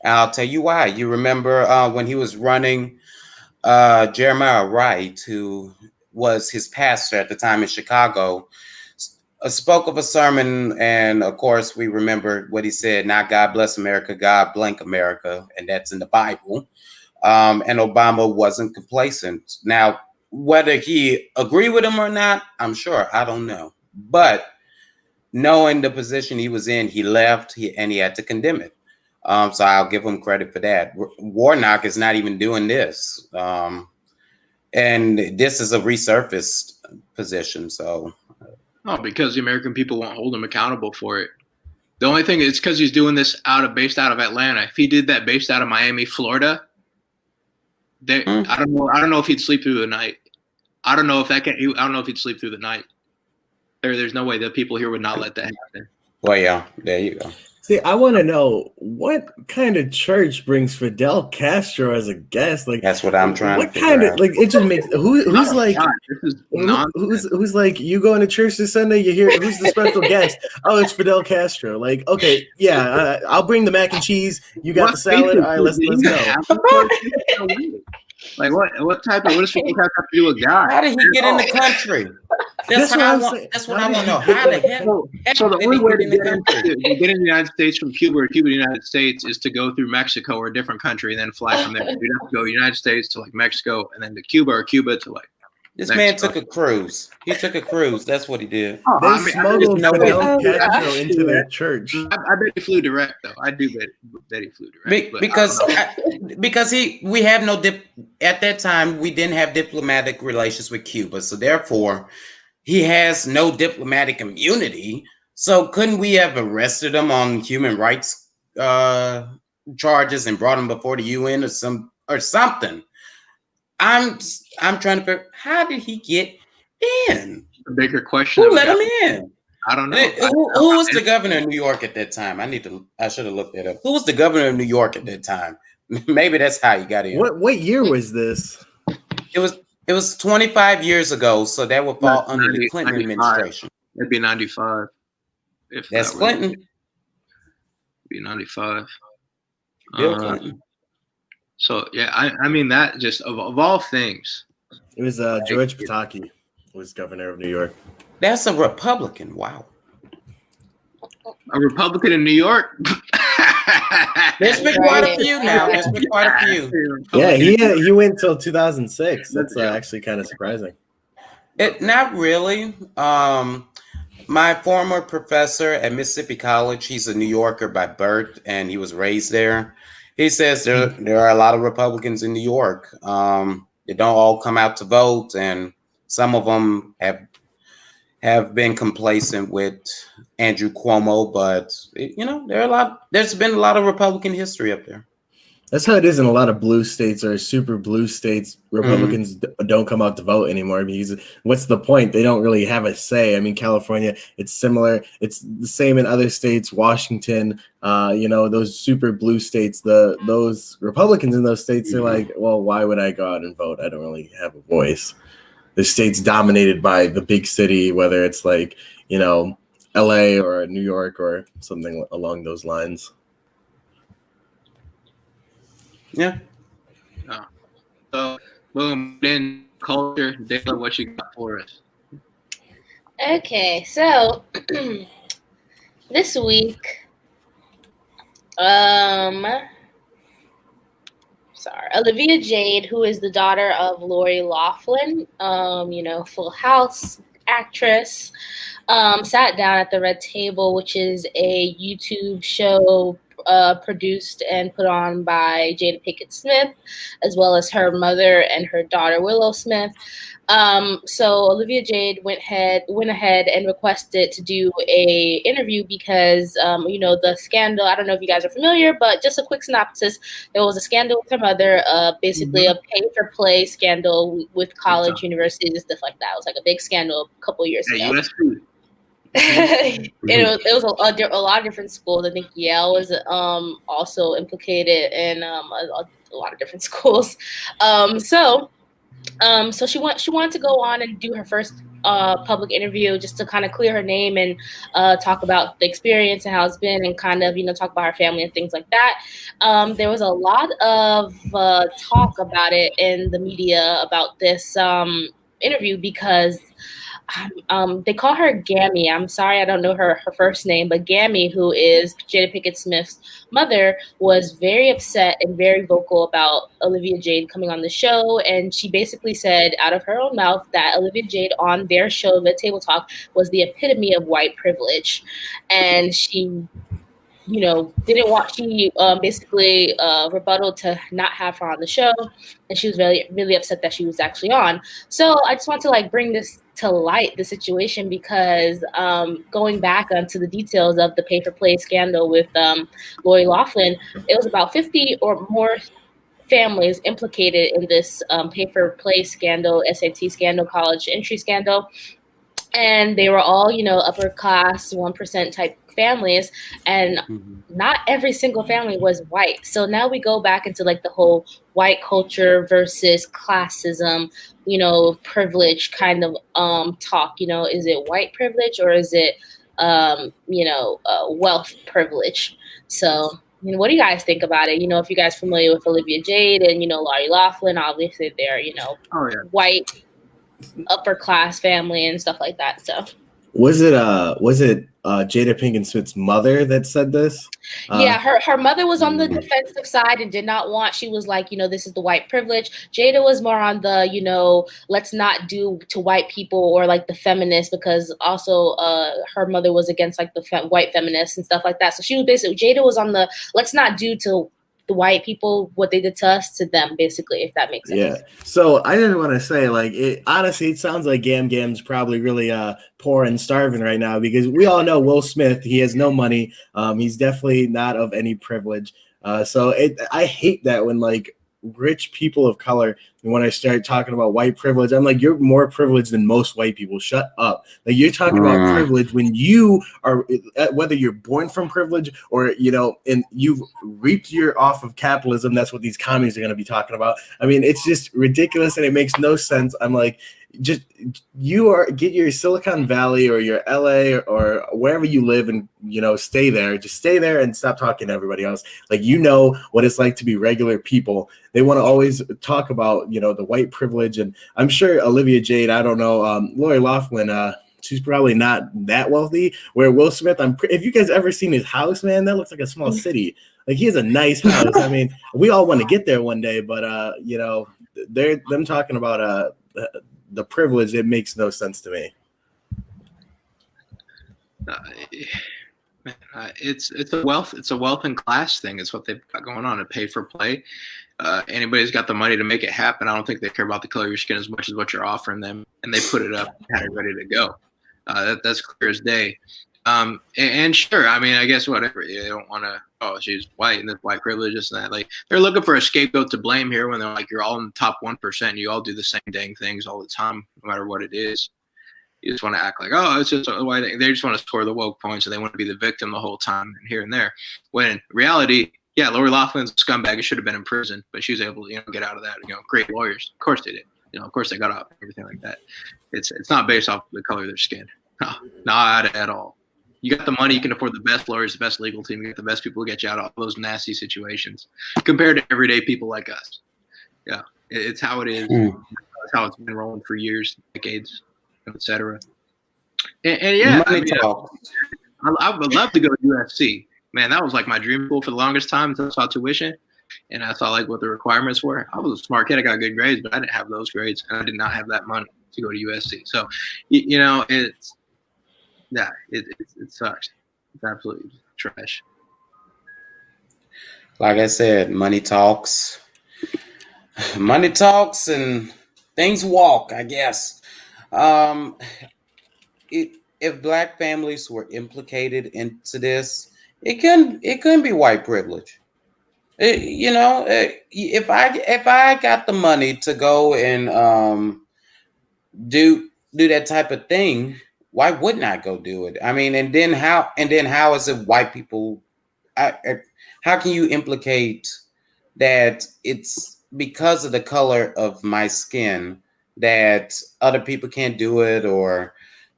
I'll tell you why. You remember when he was running, Jeremiah Wright, who was his pastor at the time in Chicago, spoke of a sermon. And of course, we remember what he said, not God bless America, God blank America. And that's in the Bible. And Obama wasn't complacent. Now, whether he agreed with him or not, I'm sure. I don't know. But knowing the position he was in, he left and he had to condemn it. So I'll give him credit for that. Warnock is not even doing this. And this is a resurfaced position. So, because the American people won't hold him accountable for it. The only thing is because he's doing this based out of Atlanta. If he did that based out of Miami, Florida, I don't know if he'd sleep through the night. I don't know if he'd sleep through the night. There's no way that people here would not let that happen. Well, yeah, there you go. See, I want to know what kind of church brings Fidel Castro as a guest. Like, that's what I'm trying to figure out. Like, it just makes who's like you going to church this Sunday? You hear who's the special guest? Oh, it's Fidel Castro. Like, okay, yeah, I'll bring the mac and cheese. You got the salad. All right, let's go. Like what does Fidel Castro have to do with God? How did he get in the country? That's what I want to know. How the heck? So the only way to get in the United States from Cuba or Cuba to the United States is to go through Mexico or a different country and then fly from there. You'd have to go United States to like Mexico and then to Cuba or Cuba to like. This man took a cruise. He took a cruise. That's what he did. They smuggled Fidel Castro into their church. I bet he flew direct, though. I do bet he flew direct. Because we have no at that time we didn't have diplomatic relations with Cuba, so therefore he has no diplomatic immunity. So couldn't we have arrested him on human rights charges and brought him before the UN or something? I'm trying to figure how did he get in? A bigger question. Who let him in? I don't know. Who was the governor of New York at that time? I should have looked that up. Who was the governor of New York at that time? Maybe that's how he got in. What year was this? It was 25 years ago, so that would fall under the Clinton administration. It'd be 95. If that's Clinton. It'd be 95. Bill Clinton. So yeah, I mean that just of all things. It was George Pataki was governor of New York. That's a Republican. Wow. A Republican in New York. There's been quite a few now. There's been quite a few. Yeah, he went till 2006. That's actually kind of surprising. Not really. My former professor at Mississippi College, he's a New Yorker by birth, and he was raised there. He says there are a lot of Republicans in New York. They don't all come out to vote, and some of them have been complacent with Andrew Cuomo, but there's been a lot of Republican history up there. That's how it is in a lot of blue states or super blue states. Republicans don't come out to vote anymore because what's the point? They don't really have a say. I mean, California, it's similar. It's the same in other states. Washington, those super blue states, those Republicans in those states, they're like, well, why would I go out and vote? I don't really have a voice. The state's dominated by the big city, whether it's like, LA or New York or something along those lines. Yeah. So, boom, then culture. Dayla, what you got for us? Okay, so this week, Olivia Jade, who is the daughter of Lori Loughlin, Full House actress, sat down at the Red Table, which is a YouTube show produced and put on by Jada Pinkett Smith, as well as her mother and her daughter Willow Smith. So Olivia Jade went ahead and requested to do a interview because, the scandal, I don't know if you guys are familiar, but just a quick synopsis. There was a scandal with her mother, basically a pay-for-play scandal with college, universities, and stuff like that. It was like a big scandal a couple years ago. It was a lot of different schools. I think Yale was also implicated in a lot of different schools. So she wanted to go on and do her first public interview just to kind of clear her name and talk about the experience and how it's been, and kind of talk about her family and things like that. There was a lot of talk about it in the media about this interview because they call her Gammy. I'm sorry, I don't know her first name, but Gammy, who is Jada Pinkett Smith's mother, was very upset and very vocal about Olivia Jade coming on the show. And she basically said out of her own mouth that Olivia Jade on their show, The Table Talk, was the epitome of white privilege. And she didn't want, she basically rebutted to not have her on the show, and she was really, really upset that she was actually on. So I just want to bring this to light, the situation, because going back onto the details of the pay-for-play scandal with Lori Loughlin, it was about 50 or more families implicated in this pay-for-play scandal, SAT scandal, college entry scandal. And they were all, upper class, 1% type families, and not every single family was white. So now we go back into the whole white culture versus classism, privilege kind of talk. Is it white privilege or is it, wealth privilege? So, what do you guys think about it? If you guys are familiar with Olivia Jade and, Lori Loughlin, obviously they're, white, upper class family and stuff like that. So was it Jada Pinkett Smith's mother that said this? Yeah, her mother was on the defensive side and did not want. She was like, this is the white privilege. Jada was more on the, let's not do to white people, or the feminists, because also her mother was against the white feminists and stuff like that. So she was basically, Jada was on the let's not do to the white people what they did to us to them, basically, if that makes sense. Yeah. So I just want to say, honestly, it sounds like Gam's probably really poor and starving right now, because we all know Will Smith, he has no money. He's definitely not of any privilege. So I hate that when rich people of color, and when I start talking about white privilege, I'm like, you're more privileged than most white people. Shut up. You're talking about privilege when you are, whether you're born from privilege or, and you've reaped your off of capitalism. That's what these commies are going to be talking about. I mean, it's just ridiculous and it makes no sense. I'm like, just get your Silicon Valley or your LA or wherever you live and stay there. Just stay there and stop talking to everybody else. What it's like to be regular people. They want to always talk about the white privilege, and I'm sure Olivia Jade, I don't know, Lori Loughlin, she's probably not that wealthy. Where Will Smith, if you guys ever seen his house, man, that looks like a small city. He has a nice house. I mean, we all want to get there one day, but them talking about the privilege, it makes no sense to me. It's a wealth and class thing. It's what they've got going on, to pay for play. Anybody's got the money to make it happen. I don't think they care about the color of your skin as much as what you're offering them, and they put it up and had it ready to go. That's clear as day. And sure, I mean, I guess whatever. They don't want to, she's white and this white privilege, this and that. They're looking for a scapegoat to blame here when they're like, you're all in the top 1%. You all do the same dang things all the time, no matter what it is. You just want to act like, it's just a white thing. They just want to score the woke points, and they want to be the victim the whole time and here and there. When in reality, yeah, Lori Loughlin's a scumbag. It should have been in prison, but she was able to, get out of that. Great lawyers. Of course they did. Of course they got out, everything like that. It's not based off the color of their skin. No, not at all. You got the money, you can afford the best lawyers, the best legal team, you get the best people to get you out of all those nasty situations compared to everyday people like us. Yeah, it's how it is. It's how it's been rolling for years, decades, etc. And yeah, I would love to go to USC. Man, that was my dream school for the longest time until I saw tuition and I saw what the requirements were. I was a smart kid. I got good grades, but I didn't have those grades, and I did not have that money to go to USC. So, it sucks. It's absolutely trash. Like I said, money talks. Money talks and things walk, I guess. Um, if black families were implicated into this, it couldn't be white privilege. If I got the money to go and do that type of thing, why wouldn't I go do it? I mean, and then how is it white people? How can you implicate that it's because of the color of my skin that other people can't do it, or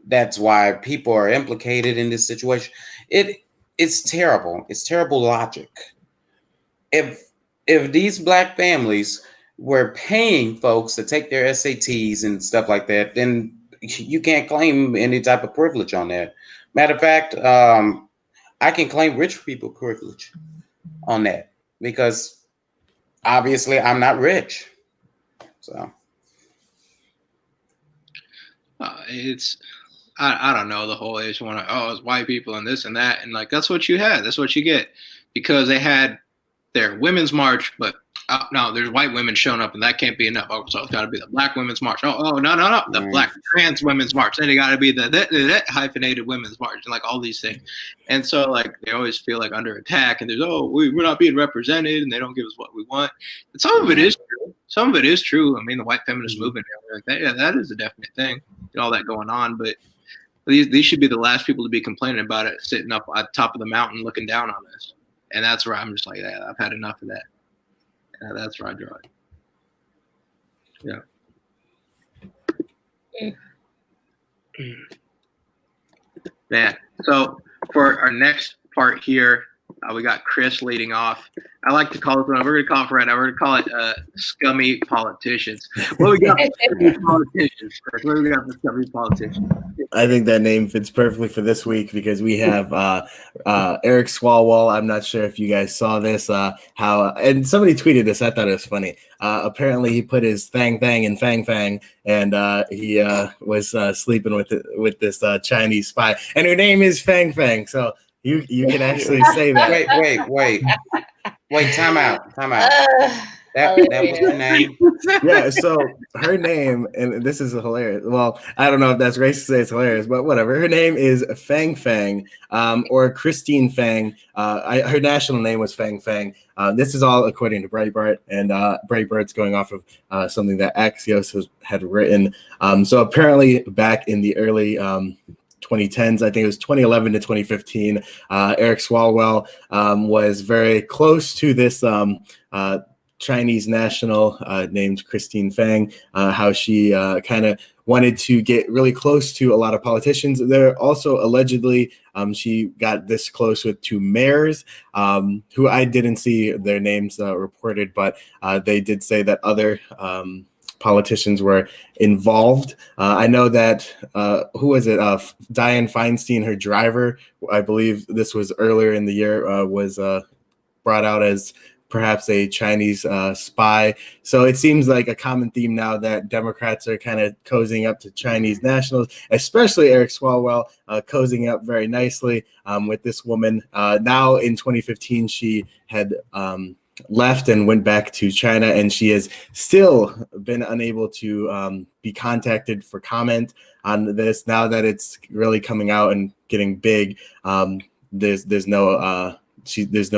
that's why people are implicated in this situation? It's terrible. It's terrible logic. If these black families were paying folks to take their SATs and stuff like that, then you can't claim any type of privilege on that. Matter of fact, I can claim rich people privilege on that because obviously I'm not rich. So It's I don't know, the whole age want to, it's white people and this and that, and like that's what you had, that's what you get, because they had their women's march, but no, there's white women showing up, and that can't be enough. Oh, so it's got to be the black women's march. No, the black trans women's march. Then it got to be the hyphenated women's march, and like all these things. And so like they always feel like under attack, and there's we're not being represented, and they don't give us what we want. And some of it is true. Some of it is true. I mean, the white feminist movement, like that is a definite thing. All that going on, but these should be the last people to be complaining about it, sitting up at the top of the mountain looking down on us. And that's where I'm just like, I've had enough of that. That's where I draw it. Yeah. Man. So for our next part here, we got Chris leading off. I like to call it, we're going to call it right now, we're going to call it Scummy Politicians. What we got for Scummy Politicians, Chris? What do we got for Scummy Politicians? I think that name fits perfectly for this week because we have Eric Swalwell. I'm not sure if you guys saw this, and somebody tweeted this. I thought it was funny. Apparently, he put his thang in fang, and he was sleeping with this Chinese spy, and her name is Fang. So you can actually say that. Wait, time out. That was her name. Yeah, so her name, and this is hilarious. Well, I don't know if that's racist to say it's hilarious, but whatever. Her name is Fang, or Christine Fang. Her national name was Fang. This is all according to Breitbart, and Breitbart's going off of something that Axios had written. So apparently back in the early 2010s, I think it was 2011 to 2015, Eric Swalwell was very close to this Chinese national named Christine Fang, how she kind of wanted to get really close to a lot of politicians. There also allegedly she got this close with two mayors who I didn't see their names reported, but they did say that other politicians were involved. I know that who was it? Dianne Feinstein, her driver, I believe this was earlier in the year, was brought out as perhaps a Chinese spy. So it seems like a common theme now that Democrats are kind of cozying up to Chinese nationals, especially Eric Swalwell cozying up very nicely with this woman. Now in 2015, she had left and went back to China, and she has still been unable to be contacted for comment on this. Now that it's really coming out and getting big, there's no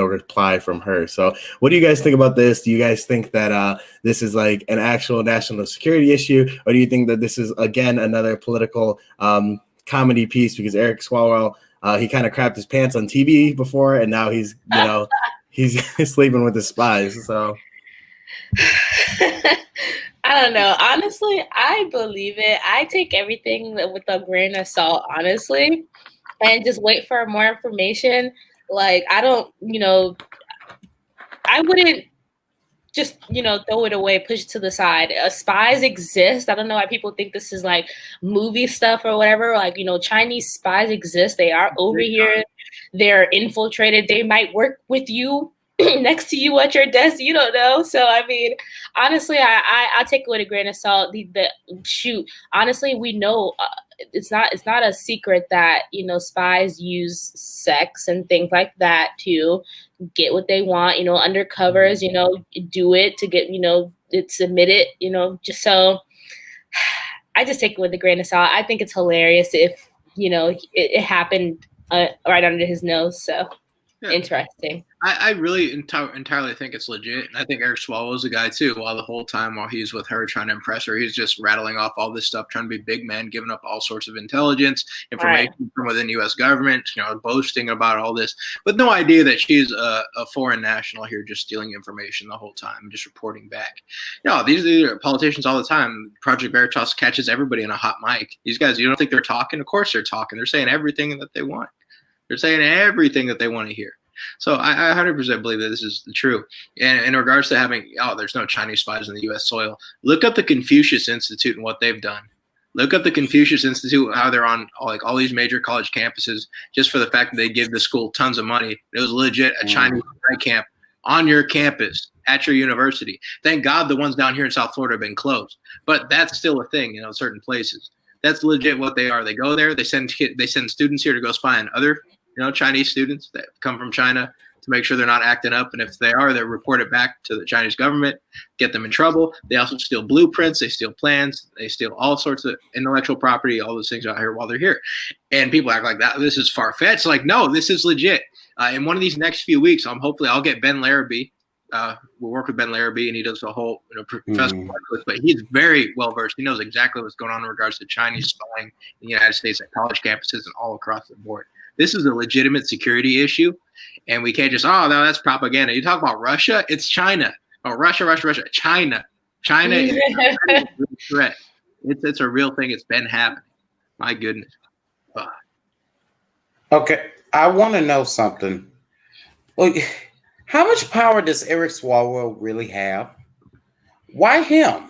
reply from her. So what do you guys think about this? Do you guys think that this is like an actual national security issue, or do you think that this is again another political comedy piece? Because Eric Swalwell, he kind of crapped his pants on TV before, and now he's he's sleeping with the spies. So I don't know. Honestly, I believe it. I take everything with a grain of salt, honestly, and just wait for more information. Like, I don't, I wouldn't just, throw it away, push it to the side. Spies exist. I don't know why people think this is like movie stuff or whatever. Like, Chinese spies exist. They are over here. They're infiltrated. They might work with you next to you at your desk. You don't know. So, I mean, honestly, I'll take it with a grain of salt. Honestly, we know it's not a secret that, you know, spies use sex and things like that to get what they want, you know, undercovers, you know, do it to get, you know, submit it, you know, just so. I just take it with a grain of salt. I think it's hilarious if, you know, it happened right under his nose. So interesting. I really entirely think it's legit. And I think Eric Swalwell's a guy too. While the whole time while he's with her trying to impress her, he's just rattling off all this stuff, trying to be big man, giving up all sorts of intelligence, information from within U.S. government, you know, boasting about all this, with no idea that she's a foreign national here, just stealing information the whole time, just reporting back. You know, these are politicians all the time. Project Veritas catches everybody in a hot mic. These guys, you don't think they're talking? Of course they're talking. They're saying everything that they want. They're saying everything that they want to hear. So I 100% believe that this is true. And in regards to having, there's no Chinese spies in the U.S. soil, look up the Confucius Institute and what they've done. Look up the Confucius Institute, how they're on like all these major college campuses just for the fact that they give the school tons of money. It was legit a Chinese spy camp on your campus at your university. Thank God the ones down here in South Florida have been closed. But that's still a thing, you know, certain places. That's legit what they are. They go there, they send students here to go spy on other, you know, Chinese students that come from China to make sure they're not acting up. And if they are, they report it back to the Chinese government, get them in trouble. They also steal blueprints. They steal plans. They steal all sorts of intellectual property, all those things out here while they're here. And people act like that. This is far-fetched. Like, no, this is legit. In one of these next few weeks, hopefully I'll get Ben Larrabee. We'll work with Ben Larrabee, and he does a whole professional work, but he's very well versed. He knows exactly what's going on in regards to Chinese spying in the United States at college campuses and all across the board. This is a legitimate security issue, and we can't just, no, that's propaganda. You talk about Russia, it's China. Oh, Russia, China. China is a threat. It's a real thing. It's been happening. My goodness. Okay, I want to know something. Well, how much power does Eric Swalwell really have? Why him?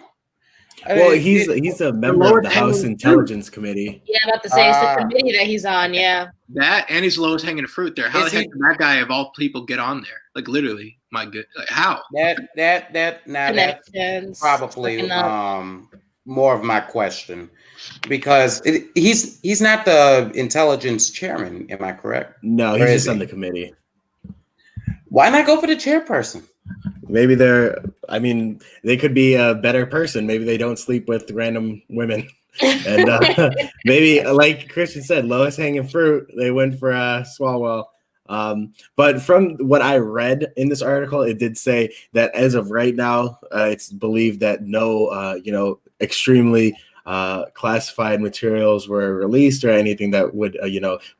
Well, he's a member of the House Intelligence Committee. Yeah, I'm about to say it's the committee that he's on. Yeah, that and he's lowest hanging fruit there. How the heck did that guy of all people get on there? Like literally, my good. Like, how? That's probably more of my question, because he's not the intelligence chairman. Am I correct? No, he's just on the committee. Why not go for the chairperson? Maybe they could be a better person. Maybe they don't sleep with random women. And maybe, like Christian said, lowest hanging fruit, they went for Swalwell. But from what I read in this article, it did say that as of right now, it's believed that no, extremely classified materials were released or anything that would,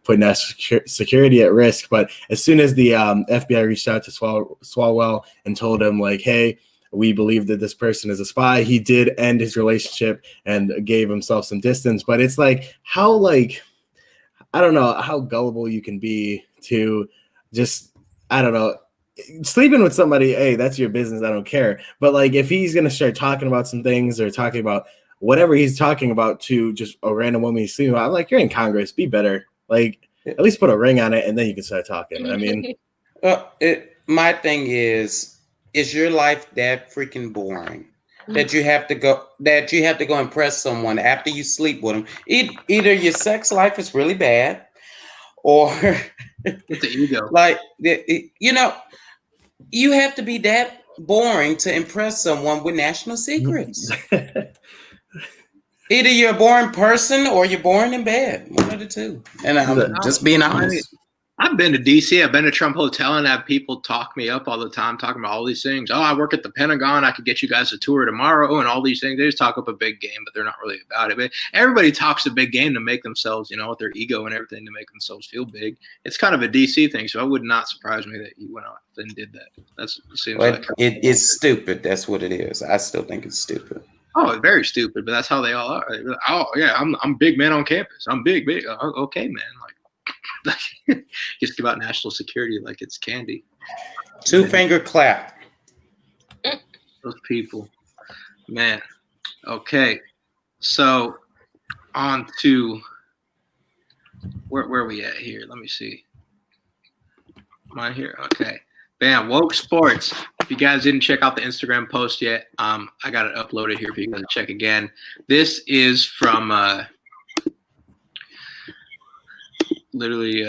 put national security at risk. But as soon as the FBI reached out to Swalwell and told him, like, hey, we believe that this person is a spy, he did end his relationship and gave himself some distance. But it's like, I don't know how gullible you can be to just, I don't know, sleeping with somebody, hey, that's your business, I don't care. But like, if he's going to start talking about some things or talking about whatever he's talking about to just a random woman he's sleeping with, I'm like, you're in Congress, be better. Like, at least put a ring on it and then you can start talking. I mean, my thing is your life that freaking boring that you have to go impress someone after you sleep with them? Either your sex life is really bad, or it's the ego. Like, you have to be that boring to impress someone with national secrets. Either you're a boring person or you're boring in bed. One of the two. And I'm just being honest. I've been to D.C. I've been to Trump Hotel and have people talk me up all the time, talking about all these things. Oh, I work at the Pentagon. I could get you guys a tour tomorrow and all these things. They just talk up a big game, but they're not really about it. But everybody talks a big game to make themselves, with their ego and everything, to make themselves feel big. It's kind of a D.C. thing, so it would not surprise me that you went out and did that. It's stupid. That's what it is. I still think it's stupid. Oh, very stupid, but that's how they all are. Oh, yeah, I'm big man on campus. I'm big. Okay, man. Like, just give out national security like it's candy. Two-finger clap. Those people, man. Okay, so on to where are we at here? Let me see. Am I here? Okay. Bam, Woke Sports. If you guys didn't check out the Instagram post yet, I got it uploaded here for you guys to check again. This is from literally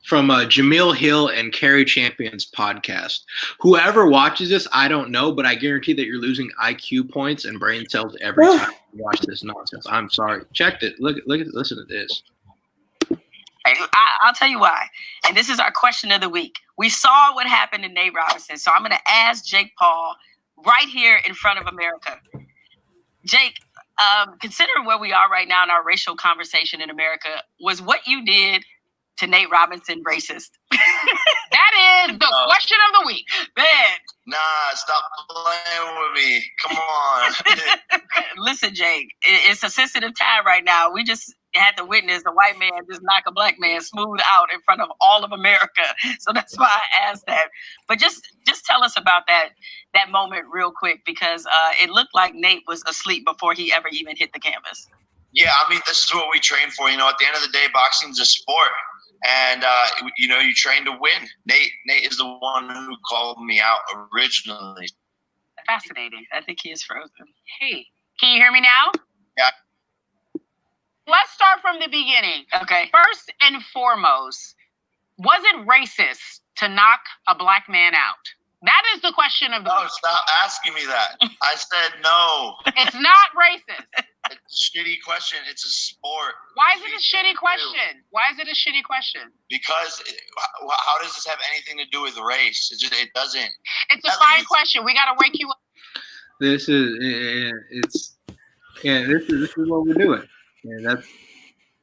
from Jamil Hill and Carrie Champion's podcast. Whoever watches this, I don't know, but I guarantee that you're losing IQ points and brain cells every time you watch this nonsense. I'm sorry. Check it. Listen to this. I'll tell you why. And this is our question of the week. We saw what happened to Nate Robinson. So I'm going to ask Jake Paul right here in front of America. Jake, considering where we are right now in our racial conversation in America, was what you did to Nate Robinson racist? That is the question of the week. Man. Nah, stop playing with me. Come on. Listen, Jake, it's a sensitive time right now. We just had to witness a white man just knock a black man smooth out in front of all of America. So that's why I asked that. But just tell us about that moment real quick, because it looked like Nate was asleep before he ever even hit the canvas. Yeah, I mean, this is what we train for. You know, at the end of the day, boxing's a sport. And, you know, you train to win. Nate is the one who called me out originally. Fascinating. I think he is frozen. Hey, can you hear me now? Yeah. Let's start from the beginning. Okay. First and foremost, was it racist to knock a black man out? That is the question of the week. No, stop asking me that. I said no. It's not racist. It's a shitty question. It's a sport. Why is it a shitty question? Why is it a shitty question? Because how does this have anything to do with race? It doesn't. It's a fine question. We got to wake you up. This is what we're doing. Yeah,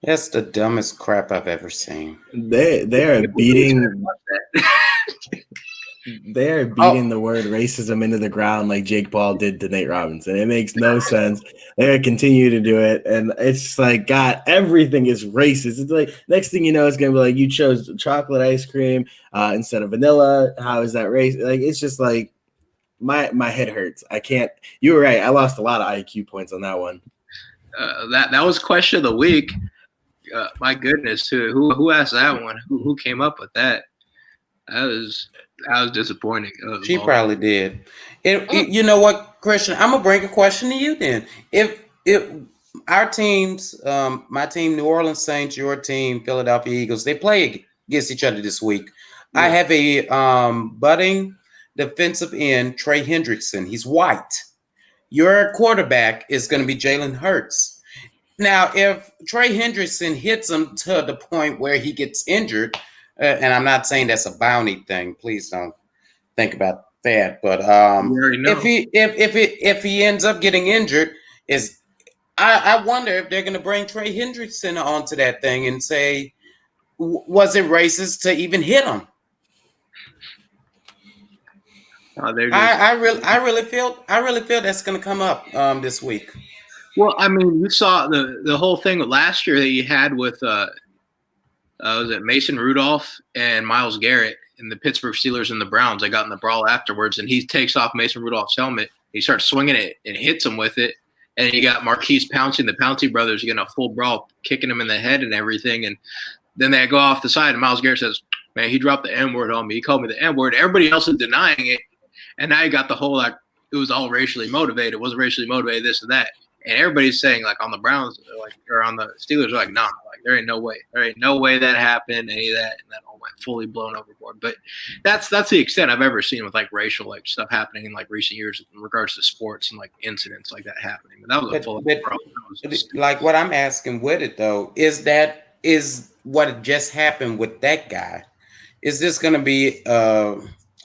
That's the dumbest crap I've ever seen. They are beating the word racism into the ground like Jake Paul did to Nate Robinson. It makes no sense. They're gonna continue to do it, and it's just like, God, everything is racist. It's like, next thing you know, it's gonna be like, you chose chocolate ice cream instead of vanilla. How is that racist? Like, it's just like, my head hurts. I can't. You were right. I lost a lot of IQ points on that one. That was question of the week. My goodness, who asked that one? Who came up with that? That was disappointing. She probably did. You know what, Christian? I'm gonna bring a question to you then. If our teams, my team, New Orleans Saints, your team, Philadelphia Eagles, they play against each other this week. Yeah. I have a budding defensive end, Trey Hendrickson. He's white. Your quarterback is going to be Jalen Hurts. Now, if Trey Hendrickson hits him to the point where he gets injured, and I'm not saying that's a bounty thing, please don't think about that. But if he ends up getting injured, I wonder if they're going to bring Trey Hendrickson onto that thing and say, was it racist to even hit him? I really feel that's going to come up this week. Well, I mean, you saw the whole thing last year that you had with was it Mason Rudolph and Myles Garrett and the Pittsburgh Steelers and the Browns? They got in the brawl afterwards, and he takes off Mason Rudolph's helmet. He starts swinging it and hits him with it. And you got Marquise Pouncey, the Pouncey brothers, getting a full brawl, kicking him in the head and everything. And then they go off the side, and Myles Garrett says, "Man, he dropped the N-word on me. He called me the N-word." Everybody else is denying it. And now you got the whole, like, it was all racially motivated. It wasn't racially motivated, this and that. And everybody's saying, like, on the Browns, like, or on the Steelers, like, nah, like, there ain't no way. There ain't no way that happened, any of that. And that all went fully blown overboard. But that's the extent I've ever seen with, like, racial, like, stuff happening in, like, recent years in regards to sports and, like, incidents like that happening. But that was a full like, what I'm asking with it, though, is what just happened with that guy. Is this going to be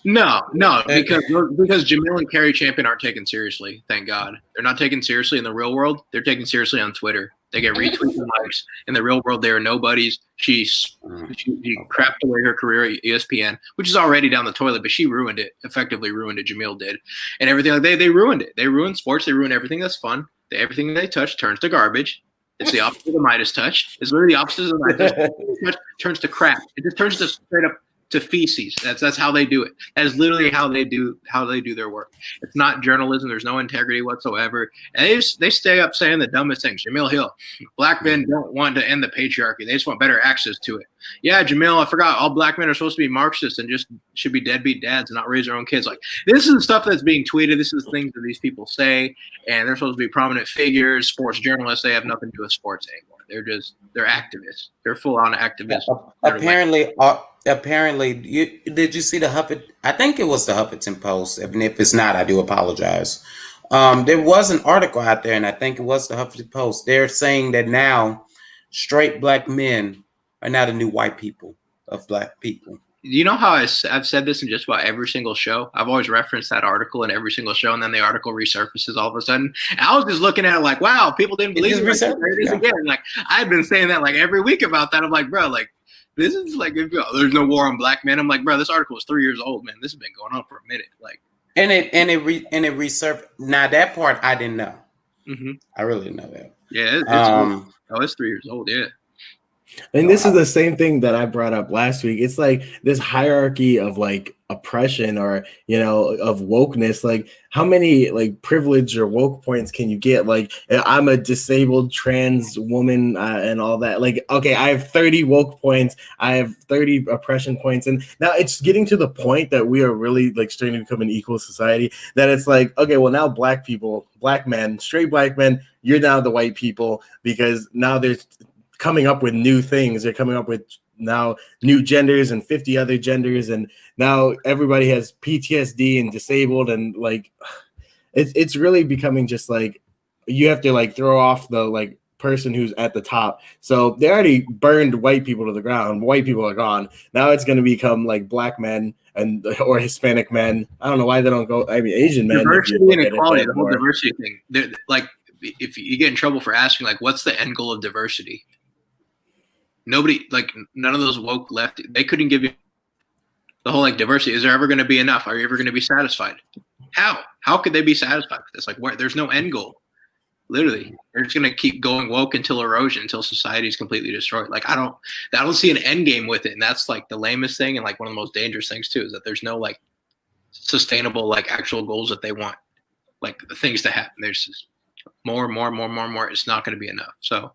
No, because Jamil and Carrie Champion aren't taken seriously. Thank God, they're not taken seriously in the real world. They're taken seriously on Twitter. They get retweets and likes. In the real world, they are nobodies. She crapped away her career at ESPN, which is already down the toilet, but she ruined it. Effectively ruined it. Jamil did, and everything. Like they ruined it. They ruined sports. They ruined everything that's fun. Everything they touch turns to garbage. It's the opposite of the Midas touch. It's literally the opposite of the Midas touch. Turns to crap. It just turns to straight up to feces. That's how they do it. That is literally how they do their work. It's not journalism. There's no integrity whatsoever. And they stay up saying the dumbest things. Jamil Hill, black men don't want to end the patriarchy. They just want better access to it. Yeah, Jamil, I forgot. All black men are supposed to be Marxists and just should be deadbeat dads and not raise their own kids. Like, this is the stuff that's being tweeted. This is the things that these people say, and they're supposed to be prominent figures, sports journalists. They have nothing to do with sports anymore. They're activists. They're full on activists. Apparently, did you see the Huffington? I think it was the Huffington Post. And if it's not, I do apologize. There was an article out there, and I think it was the Huffington Post. They're saying that now straight black men are now the new white people of black people. You know how I've said this in just about every single show? I've always referenced that article in every single show, and then the article resurfaces all of a sudden. And I was just looking at it like, wow, people didn't believe it. Like, there it is again. Like, I've been saying that like every week about that. I'm like, bro, like, this is like, there's no war on black men. I'm like, bro, this article is 3 years old, man. This has been going on for a minute. Like, and it resurfaced. Now that part I didn't know. Mm-hmm. I really didn't know that. Yeah, it's 3 years old. Yeah. And this is the same thing that I brought up last week. It's like this hierarchy of like oppression or, you know, of wokeness. Like how many like privilege or woke points can you get? Like I'm a disabled trans woman and all that. Like, okay, I have 30 woke points. I have 30 oppression points. And now it's getting to the point that we are really like starting to become an equal society that it's like, okay, well now black people, black men, straight black men, you're now the white people because now there's coming up with new things. They're coming up with now new genders and 50 other genders, and now everybody has PTSD and disabled, and like it's really becoming just like you have to like throw off the like person who's at the top. So they already burned white people to the ground. White people are gone. Now it's going to become like black men and or Hispanic men. I don't know why they don't go. I mean, Asian men. Diversity and equality, the whole diversity thing. They're, like, if you get in trouble for asking, like, what's the end goal of diversity? Nobody, like, none of those woke left, they couldn't give you the whole, like, diversity. Is there ever going to be enough? Are you ever going to be satisfied? How could they be satisfied with this? Like, there's no end goal. Literally, they're just going to keep going woke until erosion, until society is completely destroyed. Like, I don't see an end game with it. And that's, like, the lamest thing and, like, one of the most dangerous things, too, is that there's no, like, sustainable, like, actual goals that they want, like, things to happen. There's just more. It's not going to be enough. So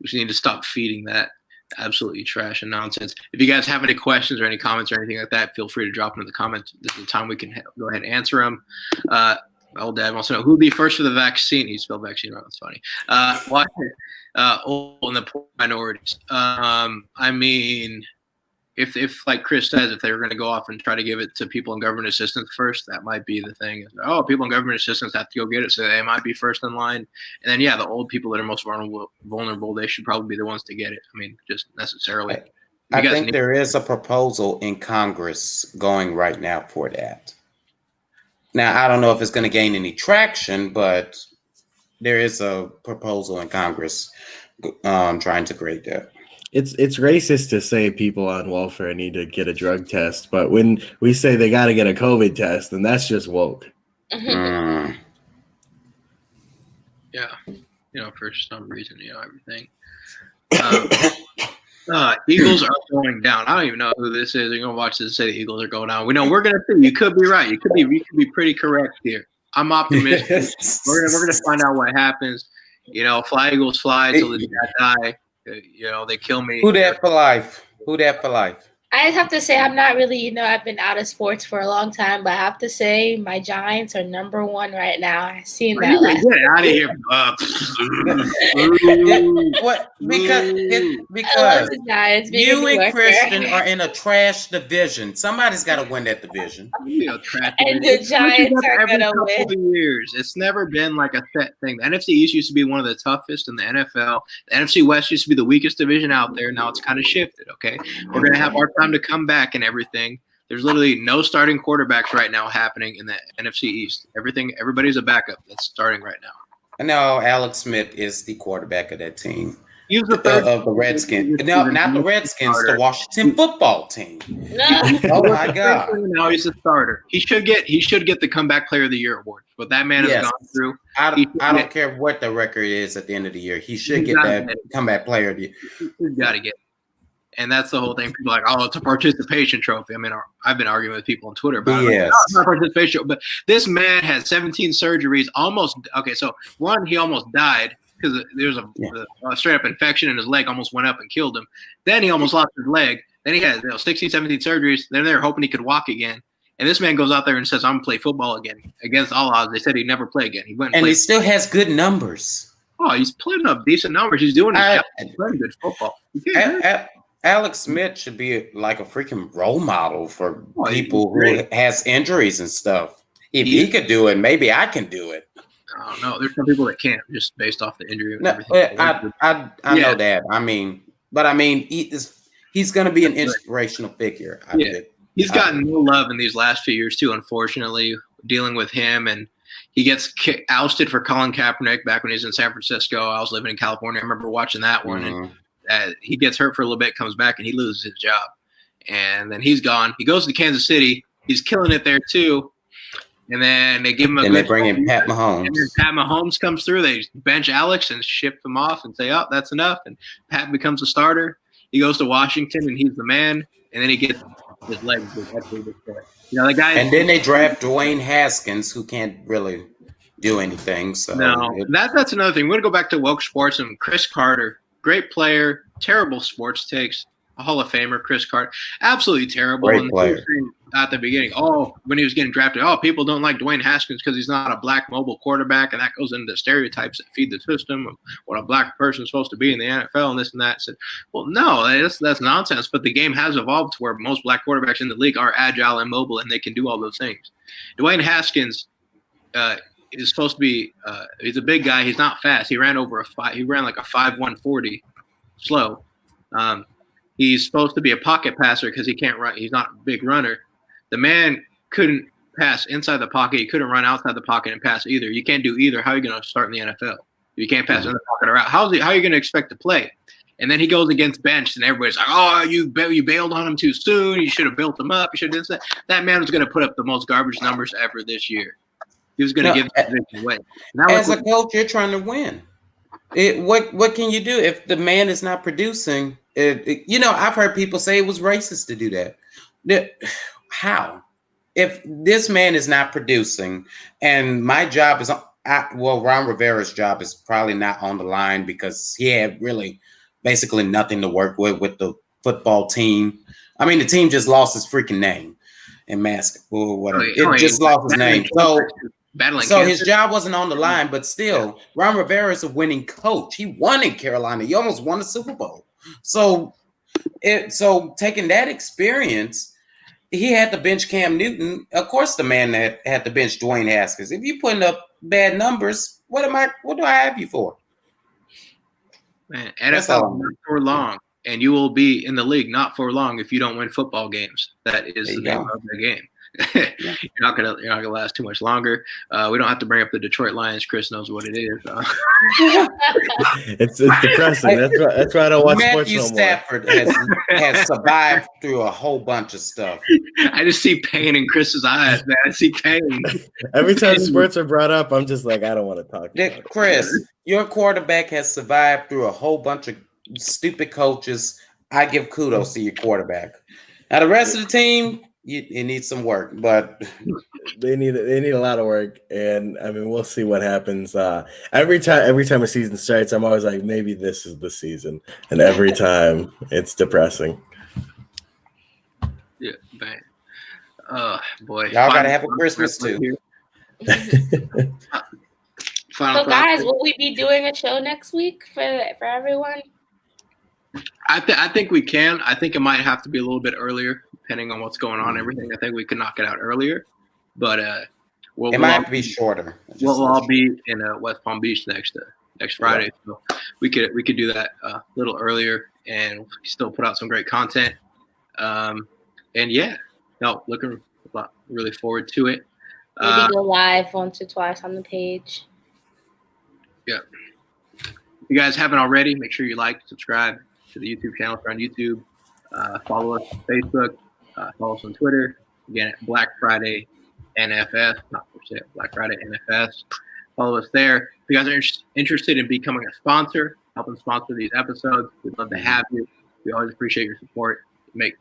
we just need to stop feeding that absolutely trash and nonsense. If you guys have any questions or any comments or anything like that, feel free to drop them in the comments. This is the time we can go ahead and answer them. My old dad wants to know who would be first for the vaccine. He spelled vaccine wrong. That's funny. Why? And the poor minorities. I mean, if like Chris says, if they were going to go off and try to give it to people in government assistance first, that might be the thing. Oh, people in government assistance have to go get it, so they might be first in line. And then, yeah, the old people that are most vulnerable, they should probably be the ones to get it. I mean, just necessarily. I think there is a proposal in Congress going right now for that. Now, I don't know if it's going to gain any traction, but there is a proposal in Congress trying to create that. It's racist to say people on welfare need to get a drug test, but when we say they got to get a COVID test, then that's just woke. Yeah, for some reason, everything. Eagles are going down. I don't even know who this is. You're gonna watch this and say the Eagles are going down. We know we're gonna see. You could be right. You could be pretty correct here. I'm optimistic. We're gonna find out what happens. Fly Eagles fly till the day I die. They kill me. Who that for life? I just have to say I'm not really, I've been out of sports for a long time, but I have to say my Giants are number one right now. I've seen that last Get out of here. What? Because the Giants, you and Christian are in a trash division. Somebody's got to win that division. And the Giants are going to win. Years. It's never been like a set thing. The NFC East used to be one of the toughest in the NFL. The NFC West used to be the weakest division out there. Now it's kind of shifted, okay? We're going to have our time to come back and everything. There's literally no starting quarterbacks right now happening in the NFC East. Everybody's a backup that's starting right now. I know Alex Smith is the quarterback of that team. He was the third of the Redskins. No, not the Redskins, the Washington football team. Oh my God! Now he's a starter. He should get the comeback player of the year award. What that man has gone through. I don't care what the record is at the end of the year. He should get that comeback player of the year. He's got to get it. And that's the whole thing. People are like, oh, it's a participation trophy. I mean, I've been arguing with people on Twitter about it. Like, no, it's not a participation. But this man had 17 surgeries. So one, he almost died because there's a straight up infection in his leg, almost went up and killed him. Then he almost lost his leg. Then he had 16, 17 surgeries. Then they're hoping he could walk again. And this man goes out there and says, I'm going to play football again. Against all odds, they said he'd never play again. He went and he still has good numbers. Oh, he's putting up decent numbers. He's doing his job. He's playing good football. Alex Smith should be like a freaking role model for people who has injuries and stuff. If he could do it, maybe I can do it. I don't know. There's some people that can't just based off the injury. And everything. I know that. I mean, he's going to be an inspirational figure. He's gotten no love in these last few years too. Unfortunately, dealing with him, and he gets ousted for Colin Kaepernick back when he was in San Francisco. I was living in California. I remember watching that one, and he gets hurt for a little bit, comes back, and he loses his job. And then he's gone. He goes to Kansas City. He's killing it there too. And then they give him they bring in Pat Mahomes. And then Pat Mahomes comes through. They bench Alex and ship him off and say, "Oh, that's enough." And Pat becomes a starter. He goes to Washington, and he's the man. And then he gets his legs destroyed. The guy. And then they draft Dwayne Haskins, who can't really do anything. So that's another thing. We're gonna go back to woke sports and Chris Carter, great player, terrible sports takes. A Hall of Famer, Chris Carter, absolutely terrible. Great player. At the beginning, when he was getting drafted, people don't like Dwayne Haskins because he's not a black mobile quarterback, and that goes into the stereotypes that feed the system of what a black person is supposed to be in the NFL and this and that. So, well, no, that's nonsense. But the game has evolved to where most black quarterbacks in the league are agile and mobile, and they can do all those things. Dwayne Haskins is supposed to be he's a big guy. He's not fast. He ran he ran like a 5.140 slow. He's supposed to be a pocket passer because he can't run. He's not a big runner. The man couldn't pass inside the pocket. He couldn't run outside the pocket and pass either. You can't do either. How are you going to start in the NFL? You can't pass in the pocket or out. How are you going to expect to play? And then he goes against bench, and everybody's like, "Oh, you bailed on him too soon. You should have built him up. You should have done that." That man was going to put up the most garbage numbers ever this year. He was going to give the position away. As a coach, you're trying to win. What can you do if the man is not producing? I've heard people say it was racist to do that. How? If this man is not producing, and my job is Ron Rivera's job is probably not on the line because he had really basically nothing to work with the football team. I mean, the team just lost his freaking name in basketball or whatever. It just lost his name. So his job wasn't on the line, but still, Ron Rivera is a winning coach. He won in Carolina. He almost won the Super Bowl. So taking that experience, he had to bench Cam Newton. Of course, the man that had to bench Dwayne Haskins. If you're putting up bad numbers, what do I have you for? Man, NFL not for long, and you will be in the league not for long if you don't win football games. That is the name of the game. You're not gonna last too much longer. We don't have to bring up the Detroit Lions. Chris knows what it is. It's depressing. That's why I don't watch Matthew sports no Stafford has survived through a whole bunch of stuff. I just see pain in Chris's eyes, man. I see pain. Every time sports are brought up, I'm just like, I don't want to talk about it. Chris, your quarterback has survived through a whole bunch of stupid coaches. I give kudos to your quarterback. Now the rest of the team, it needs some work, but they need a lot of work, and I mean we'll see what happens. Every time a season starts, I'm always like, maybe this is the season, and every time it's depressing. Yeah, man. Oh boy, y'all gotta have a Christmas too. So guys, will we be doing a show next week for everyone? I think we can. I think it might have to be a little bit earlier, depending on what's going on and everything. I think we could knock it out earlier, but it might have to be shorter. We'll all be in West Palm Beach next Friday, so we could do that a little earlier and still put out some great content. Looking really forward to it. Maybe go live once or twice on the page. Yeah. If you guys haven't already, make sure you like, subscribe to the YouTube channel if you're on YouTube. Follow us on Facebook. Follow us on Twitter. Again, at Black Friday NFS. Not for sale, Black Friday NFS. Follow us there. If you guys are interested in becoming a sponsor, helping sponsor these episodes, we'd love to have you. We always appreciate your support.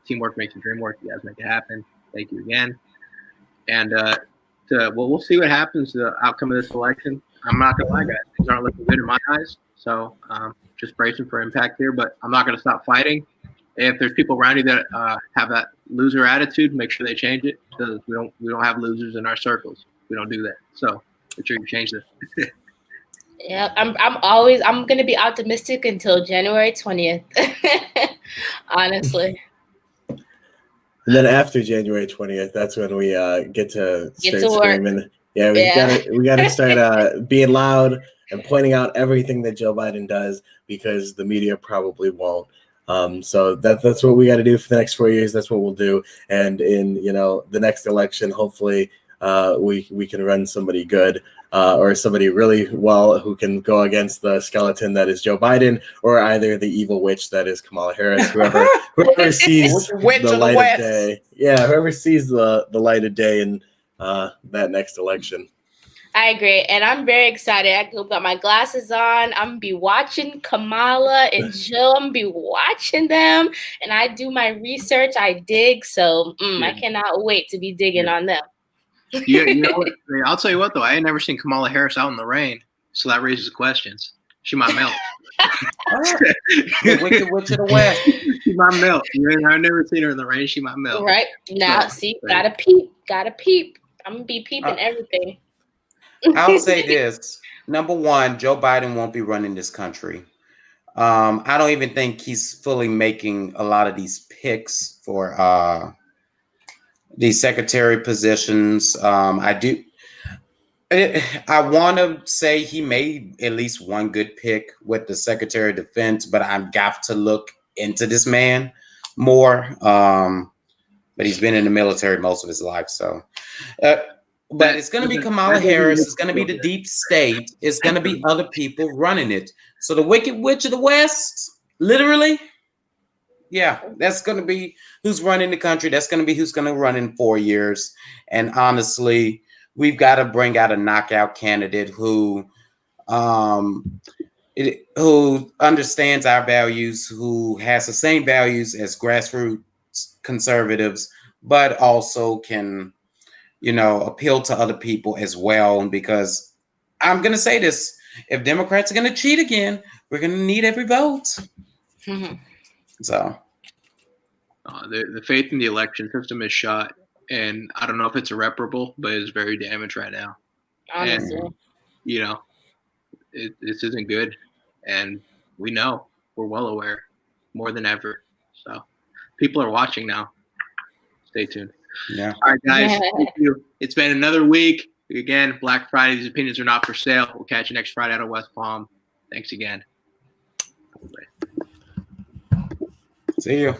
Teamwork makes the dream work. You guys make it happen. Thank you again. And we'll see what happens to the outcome of this election. I'm not going to lie, guys. Things aren't looking good in my eyes. So just bracing for impact here. But I'm not going to stop fighting. If there's people around you that have that loser attitude, make sure they change it. Because we don't have losers in our circles. We don't do that. So make sure you change this. Yeah, I'm gonna be optimistic until January 20th. Honestly. And then after January 20th, that's when we get to Get start to work. screaming. Yeah, we gotta start being loud and pointing out everything that Joe Biden does, because the media probably won't. So that's what we got to do for the next 4 years. That's what we'll do. And in the next election, hopefully we can run somebody good. Or somebody really well who can go against the skeleton that is Joe Biden, or either the evil witch that is Kamala Harris. Whoever sees the light of day, whoever sees the light of day in that next election. I agree, and I'm very excited. I got my glasses on. I'm gonna be watching Kamala and Jill. I'm gonna be watching them, and I do my research. I dig, so I cannot wait to be digging on them. Yeah, I'll tell you what though, I ain't never seen Kamala Harris out in the rain, so that raises questions. She might melt. The Wicked Witch of the West. She might melt. I've never seen her in the rain. She might melt. Right now, gotta peep. I'm gonna be peeping everything. I'll say this: number one, Joe Biden won't be running this country. I don't even think he's fully making a lot of these picks for these secretary positions. I want to say he made at least one good pick with the Secretary of Defense, but I've got to look into this man more. But he's been in the military most of his life, so. But it's going to be Kamala Harris. It's going to be the deep state. It's going to be other people running it. So the Wicked Witch of the West, literally. Yeah, that's going to be who's running the country. That's going to be who's going to run in 4 years. And honestly, we've got to bring out a knockout candidate who understands our values, who has the same values as grassroots conservatives, but also can, appeal to other people as well. Because I'm going to say this, if Democrats are going to cheat again, we're going to need every vote. Mm-hmm. So the faith in the election system is shot, and I don't know if it's irreparable, but it's very damaged right now. Honestly. And, this isn't good, and we know, we're well aware, more than ever. So people are watching now. Stay tuned. Yeah. All right, guys. Thank you. It's been another week. Again, Black Friday. These opinions are not for sale. We'll catch you next Friday out of West Palm. Thanks again. See you.